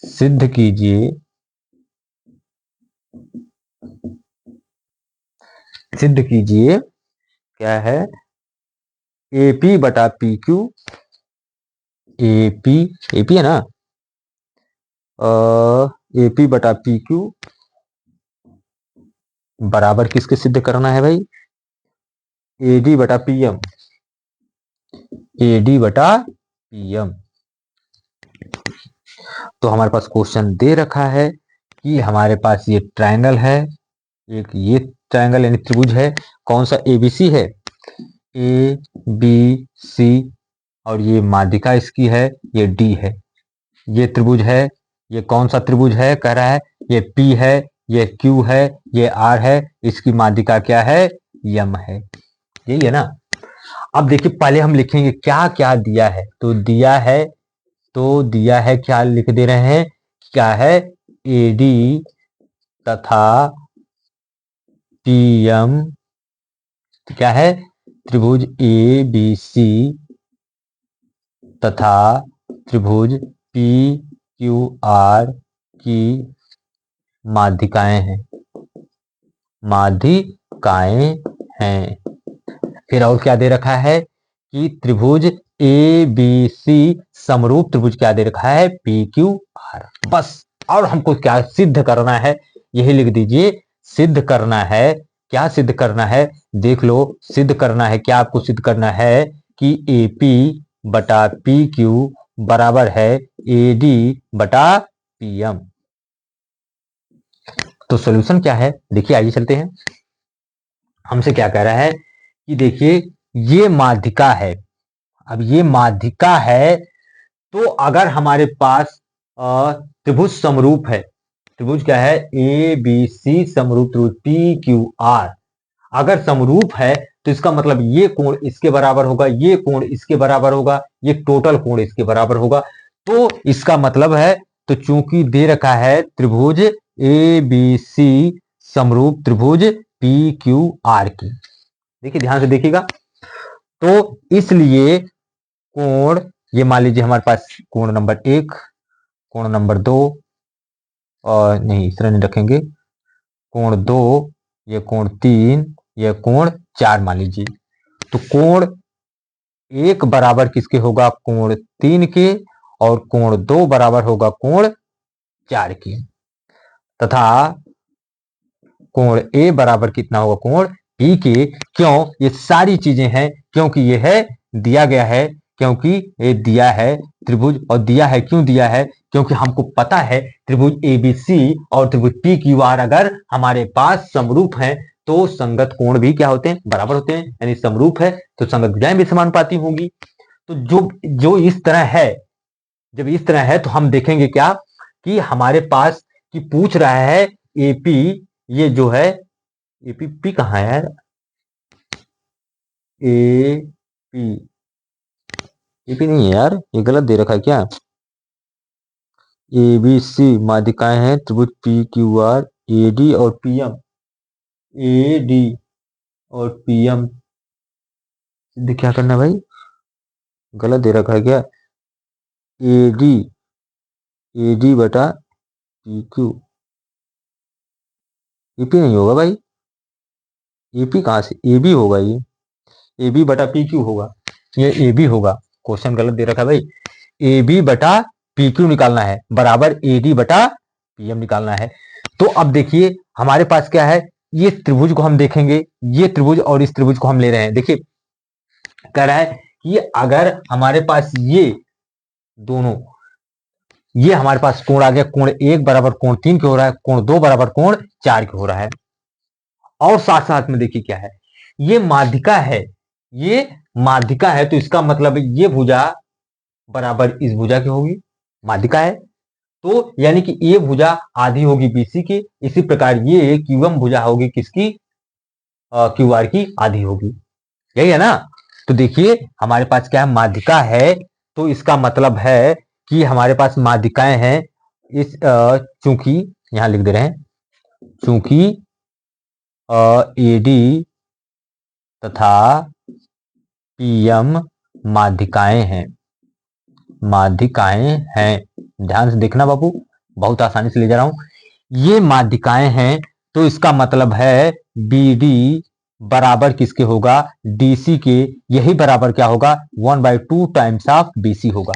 सिद्ध कीजिए, सिद्ध कीजिए क्या है, एपी बटा पी क्यू, एपी, एपी है ना, एपी बटा पी क्यू बराबर किसके सिद्ध करना है भाई, एडी बटा पीएम, एडी बटा पीएम। तो हमारे पास क्वेश्चन दे रखा है कि हमारे पास ये ट्रायंगल है, एक ये ट्रायंगल यानी त्रिभुज है, कौन सा एबीसी है, ए बी सी, और ये माध्यिका इसकी है, ये डी है, ये त्रिभुज है, ये कौन सा त्रिभुज है कह रहा है, ये पी है, ये क्यू है, ये आर है, इसकी माध्यिका क्या है, यम है, यही है ना। अब देखिए पहले हम लिखेंगे क्या क्या दिया है, तो दिया है, तो दिया है क्या लिख दे रहे हैं, क्या है, एडी तथा पीएम क्या है, त्रिभुज ए बी सी तथा त्रिभुज पी क्यू आर की माध्यिकाएं हैं, माध्यिकाएं हैं। फिर और क्या दे रखा है कि त्रिभुज ए बी सी समरूप त्रिभुज क्या दे रखा है, पी क्यू आर, बस। और हमको क्या सिद्ध करना है, यही लिख दीजिए, सिद्ध करना है, क्या सिद्ध करना है, देख लो, सिद्ध करना है क्या, आपको सिद्ध करना है कि एपी बटा पी क्यू बराबर है एडी बटा पीएम। तो सॉल्यूशन क्या है, देखिए आइए चलते हैं। हमसे क्या कह रहा है कि देखिए ये माध्यिका है, अब ये माध्यिका है, तो अगर हमारे पास त्रिभुज समरूप है, त्रिभुज क्या है, ए बी सी समरूप त्रिभुज पी क्यू आर अगर समरूप है, तो इसका मतलब ये कोण इसके बराबर होगा, ये कोण इसके बराबर होगा, ये टोटल कोण इसके बराबर होगा। तो इसका मतलब है, तो चूंकि दे रखा है त्रिभुज ए बी सी समरूप त्रिभुज पी क्यू आर की, देखिए ध्यान से देखिएगा, तो इसलिए कोण, ये मान लीजिए हमारे पास कोण नंबर 1, कोण नंबर 2, और नहीं इस तरह नहीं रखेंगे, कोण 2, ये कोण 3, ये कोण 4 मान लीजिए। तो कोण 1 बराबर किसके होगा, कोण 3 के, और कोण 2 बराबर होगा कोण 4 के, तथा कोण ए बराबर कितना होगा, कोण पी के। क्यों ये सारी चीजें हैं, क्योंकि ये है दिया गया है, क्योंकि ये दिया है त्रिभुज, और दिया है क्यों दिया है, क्योंकि हमको पता है त्रिभुज एबीसी और त्रिभुज पी क्यू आर अगर हमारे पास समरूप हैं, तो संगत कोण भी क्या होते हैं, बराबर होते हैं, यानी समरूप है तो संगत भुजाएं भी समानुपाती होंगी। तो जो जो इस तरह है, जब इस तरह है तो हम देखेंगे क्या कि हमारे पास कि पूछ रहा है एपी, ये जो है एपी, पी कहाँ है यार, एपी, एपी नहीं है यार, ये गलत दे रखा है क्या, ए बी सी माध्यिकाएं हैं त्रिभुज पी क्यू आर, एडी और पीएम, एडी और पीएम, क्या करना है भाई, गलत दे रखा है क्या, एडी, एडी बटा पी क्यू, एपी नहीं होगा भाई, एपी कहाँ से, एबी होगा, ये एबी बटा पी क्यू होगा, ये एबी होगा, क्वेश्चन गलत दे रखा है भाई, एबी बटा पी क्यू निकालना है बराबर एडी बटा पीएम निकालना है। तो अब देखिए हमारे पास क्या है, ये त्रिभुज को हम देखेंगे, ये त्रिभुज और इस त्रिभुज को हम ले रहे हैं। देखिए कह रहा है कि अगर हमारे पास ये दोनों, ये हमारे पास कोण आ गया, कोण 1 बराबर कोण 3 के हो रहा है, कोण 2 बराबर कोण 4 के हो रहा है। और साथ साथ में देखिए क्या है, ये माध्यिका है, ये माध्यिका है, तो इसका मतलब ये भुजा बराबर इस भुजा की होगी, माध्यिका है। तो यानी कि ये भुजा आधी होगी बीसी की, इसी प्रकार ये क्यूएम भुजा होगी किसकी, क्यू आर की आधी होगी। यही है ना। तो देखिए हमारे पास क्या है, माध्यिका है, तो इसका मतलब है कि हमारे पास माध्यिकाएं हैं। इस चूंकि यहां लिख दे रहे हैं, चूंकि एडी तथा पीएम माध्यिकाएं हैं, माध्यिकाएं हैं, ध्यान से देखना बाबू, बहुत आसानी से ले जा रहा हूं। ये माध्यिकाएं हैं, तो इसका मतलब है बीडी बराबर किसके होगा, डीसी के। यही बराबर क्या होगा, 1/2 टाइम्स ऑफ बीसी होगा।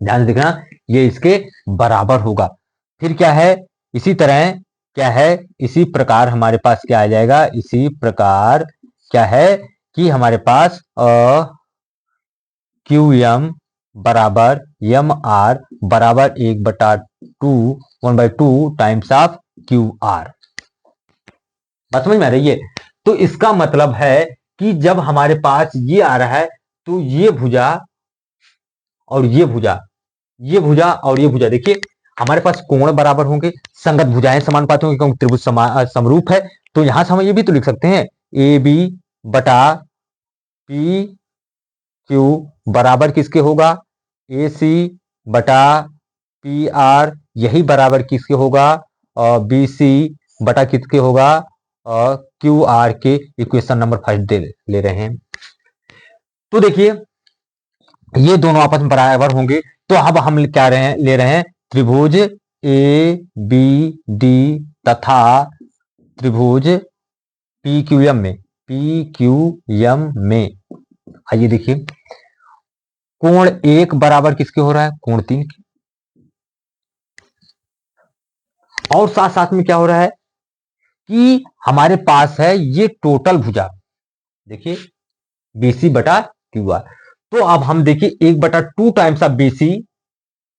ध्यान से देखना, ये इसके बराबर होगा। फिर क्या है, इसी तरह क्या है, इसी प्रकार हमारे पास क्या आ जाएगा, इसी प्रकार क्या है कि हमारे पास क्यू एम बराबर एम आर बराबर 1/2 टाइम्स ऑफ क्यू आर। बात समझ में आ रही है। तो इसका मतलब है कि जब हमारे पास ये आ रहा है, तो ये भुजा और ये भुजा, ये भुजा और ये भुजा, देखिए हमारे पास कोण बराबर होंगे, संगत भुजाएं समानुपाती होंगी क्योंकि त्रिभुज समरूप है। तो यहां से हम ये भी तो लिख सकते हैं, ए बी बटा पी क्यू बराबर किसके होगा, ए सी बटा पी आर, यही बराबर किसके होगा, बी सी बटा किसके होगा, क्यू आर के। इक्वेशन नंबर 5 ले रहे हैं। तो देखिए ये दोनों आपस में बराबर होंगे, तो अब हम क्या ले रहे हैं, त्रिभुज ए बी डी तथा त्रिभुज पी क्यू एम में आइए देखिए, कोण 1 बराबर किसके हो रहा है, कोण 3 के। और साथ साथ में क्या हो रहा है कि हमारे पास है ये टोटल भुजा, देखिए बीसी बटा क्यू आर। तो अब हम देखिए 1/2 टाइम्स ऑफ बीसी,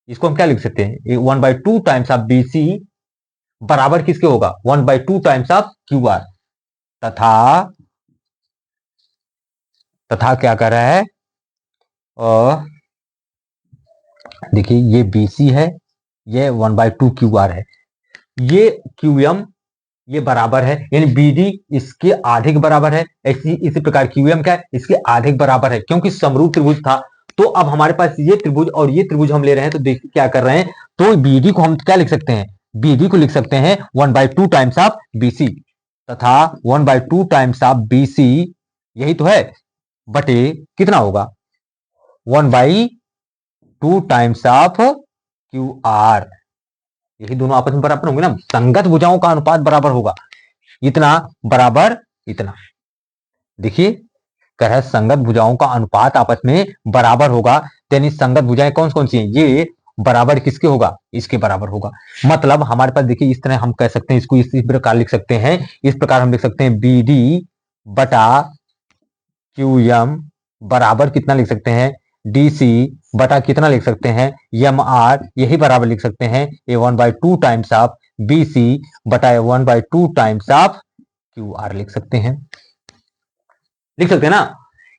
इसको हम क्या लिख सकते हैं, 1/2 टाइम्स ऑफ बीसी बराबर किसके होगा, 1/2 टाइम्स ऑफ क्यू आर। तथा क्या कर रहा है, देखिए ये बीसी है, ये 1/2 क्यू आर है, ये क्यू एम ये बराबर है, यानी बीडी इसके आधे के बराबर है। इसी प्रकार क्यूएम क्या है, इसके आधे के बराबर है, क्योंकि समरूप त्रिभुज था। तो अब हमारे पास ये त्रिभुज और ये त्रिभुज हम ले रहे हैं, तो देखिए क्या कर रहे हैं, तो बीडी को हम क्या लिख सकते हैं, बीडी को लिख सकते हैं 1/2 टाइम्स ऑफ बीसी, तथा 1/2 टाइम्स ऑफ बीसी यही तो है, बटे कितना होगा, 1/2 टाइम्स ऑफ क्यू आर। यही दोनों आपस में बराबर होंगे ना, संगत भुजाओं का अनुपात बराबर होगा, इतना बराबर इतना। देखिए कह रहा है संगत भुजाओं का अनुपात आपस में बराबर होगा, यानी संगत भुजाएं कौन कौन सी हैं, ये बराबर किसके होगा, इसके बराबर होगा। मतलब हमारे पास देखिए इस तरह हम कह सकते हैं, इसको इस प्रकार लिख सकते हैं, इस प्रकार हम लिख सकते हैं, बी डी बटा क्यू एम बराबर कितना लिख सकते हैं, डीसी बटा कितना लिख सकते हैं, एम आर, यही बराबर लिख सकते हैं ए 1/2 टाइम्स ऑफ बीसी बटा 1/2 टाइम्स ऑफ क्यू आर लिख सकते हैं, लिख सकते हैं ना।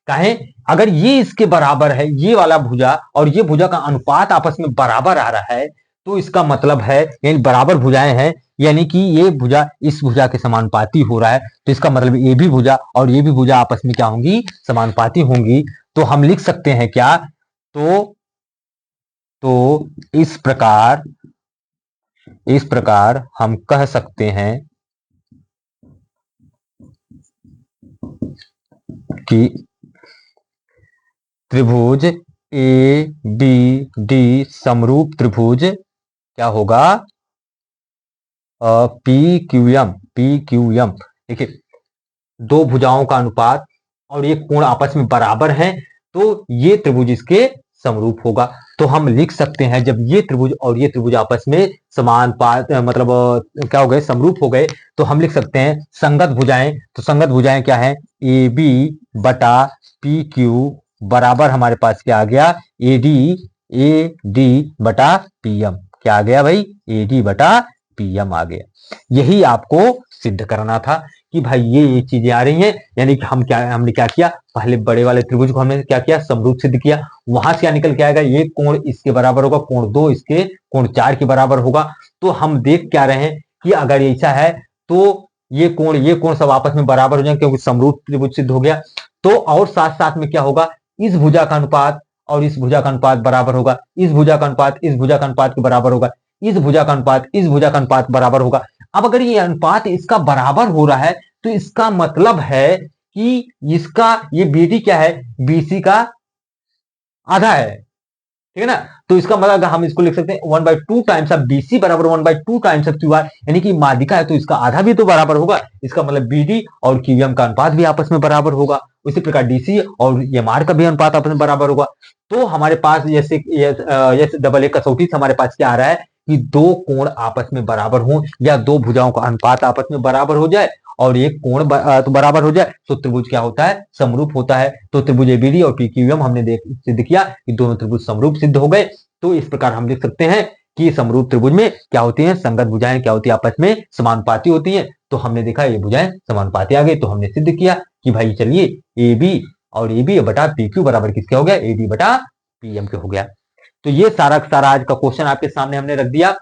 काहे, अगर ये इसके बराबर है, ये वाला भुजा और ये भुजा का अनुपात आपस में बराबर आ रहा है, तो इसका मतलब है यानी बराबर भुजाएं हैं, यानी कि ये भुजा इस भुजा के समानुपाती हो रहा है, तो इसका मतलब ये भी भुजा और ये भी भुजा आपस में क्या होंगी, समानुपाती होंगी। तो हम लिख सकते हैं क्या, तो इस प्रकार हम कह सकते हैं कि त्रिभुज ए बी डी समरूप त्रिभुज क्या होगा, पी क्यू एम। देखिए दो भुजाओं का अनुपात और ये कोण आपस में बराबर हैं, तो ये त्रिभुज इसके समरूप होगा। तो हम लिख सकते हैं जब ये त्रिभुज और ये त्रिभुज आपस में समानुपात मतलब क्या हो गए, समरूप हो गए, तो हम लिख सकते हैं संगत भुजाएं। तो संगत भुजाएं क्या है, ए बी बटा पी क्यू बराबर हमारे पास क्या आ गया, ए डी बटा पी एम। क्या आ गया भाई, ए डी बटा पी एम आ गया। यही आपको सिद्ध करना था कि भाई ये चीजें आ रही हैं, यानी कि हमने क्या किया, पहले बड़े वाले त्रिभुज को हमने क्या किया, समरूप सिद्ध किया। वहां से क्या निकल के आएगा, ये कोण इसके बराबर होगा, कोण 2 इसके कोण 4 के बराबर होगा। तो हम देख क्या रहे हैं कि अगर ऐसा है तो ये कोण सब आपस में बराबर हो जाएंगे, क्योंकि समरूप त्रिभुज सिद्ध हो गया। तो और साथ साथ में क्या होगा, इस भुजा का अनुपात और इस भुजा का अनुपात बराबर होगा, इस भुजा का अनुपात इस भुजा का अनुपात के बराबर होगा, इस भुजा का अनुपात इस भुजा का अनुपात बराबर होगा। अब अगर ये अनुपात इसका बराबर हो रहा है तो इसका मतलब है कि इसका ये बीडी क्या है, बीसी का आधा है, ठीक है ना। तो इसका मतलब हम इसको लिख सकते हैं 1/2 टाइम्स ऑफ बीसी बराबर 1/2 टाइम्स ऑफ क्यूआर, यानी कि माध्यिका है तो इसका आधा भी तो बराबर होगा। इसका मतलब बीडी और क्यूएम का अनुपात भी आपस में बराबर होगा। उसी प्रकार डीसी और एमआर का भी अनुपात आपस में बराबर होगा। तो हमारे पास जैसे डबल ए कसौटी से हमारे पास क्या आ रहा है कि दो कोण आपस में बराबर हो या दो भुजाओं का अनुपात आपस में बराबर हो जाए और एक कोण तो बराबर हो जाए तो त्रिभुज क्या होता है, समरूप होता है। तो त्रिभुज एबीडी और पीक्यूएम हमने सिद्ध किया कि दोनों त्रिभुज समरूप सिद्ध हो गए। तो इस प्रकार हम लिख सकते हैं कि समरूप त्रिभुज में क्या होती हैं, संगत भुजाएं क्या होती है, आपस में समानुपाती होती हैं। तो हमने देखा ये भुजाएं समानुपाती आ गई, तो हमने सिद्ध किया कि भाई चलिए ए बी और ए बी बटा पी क्यू बराबर किसके हो गया, ए डी बटा पी एम के हो गया। तो ये सारा सारा आज का क्वेश्चन आपके सामने हमने रख दिया।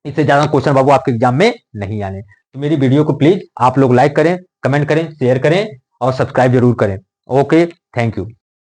इससे ज्यादा क्वेश्चन बाबू आपके एग्जाम में नहीं आने। तो मेरी वीडियो को प्लीज आप लोग लाइक करें, कमेंट करें, शेयर करें और सब्सक्राइब जरूर करें। Okay, thank you.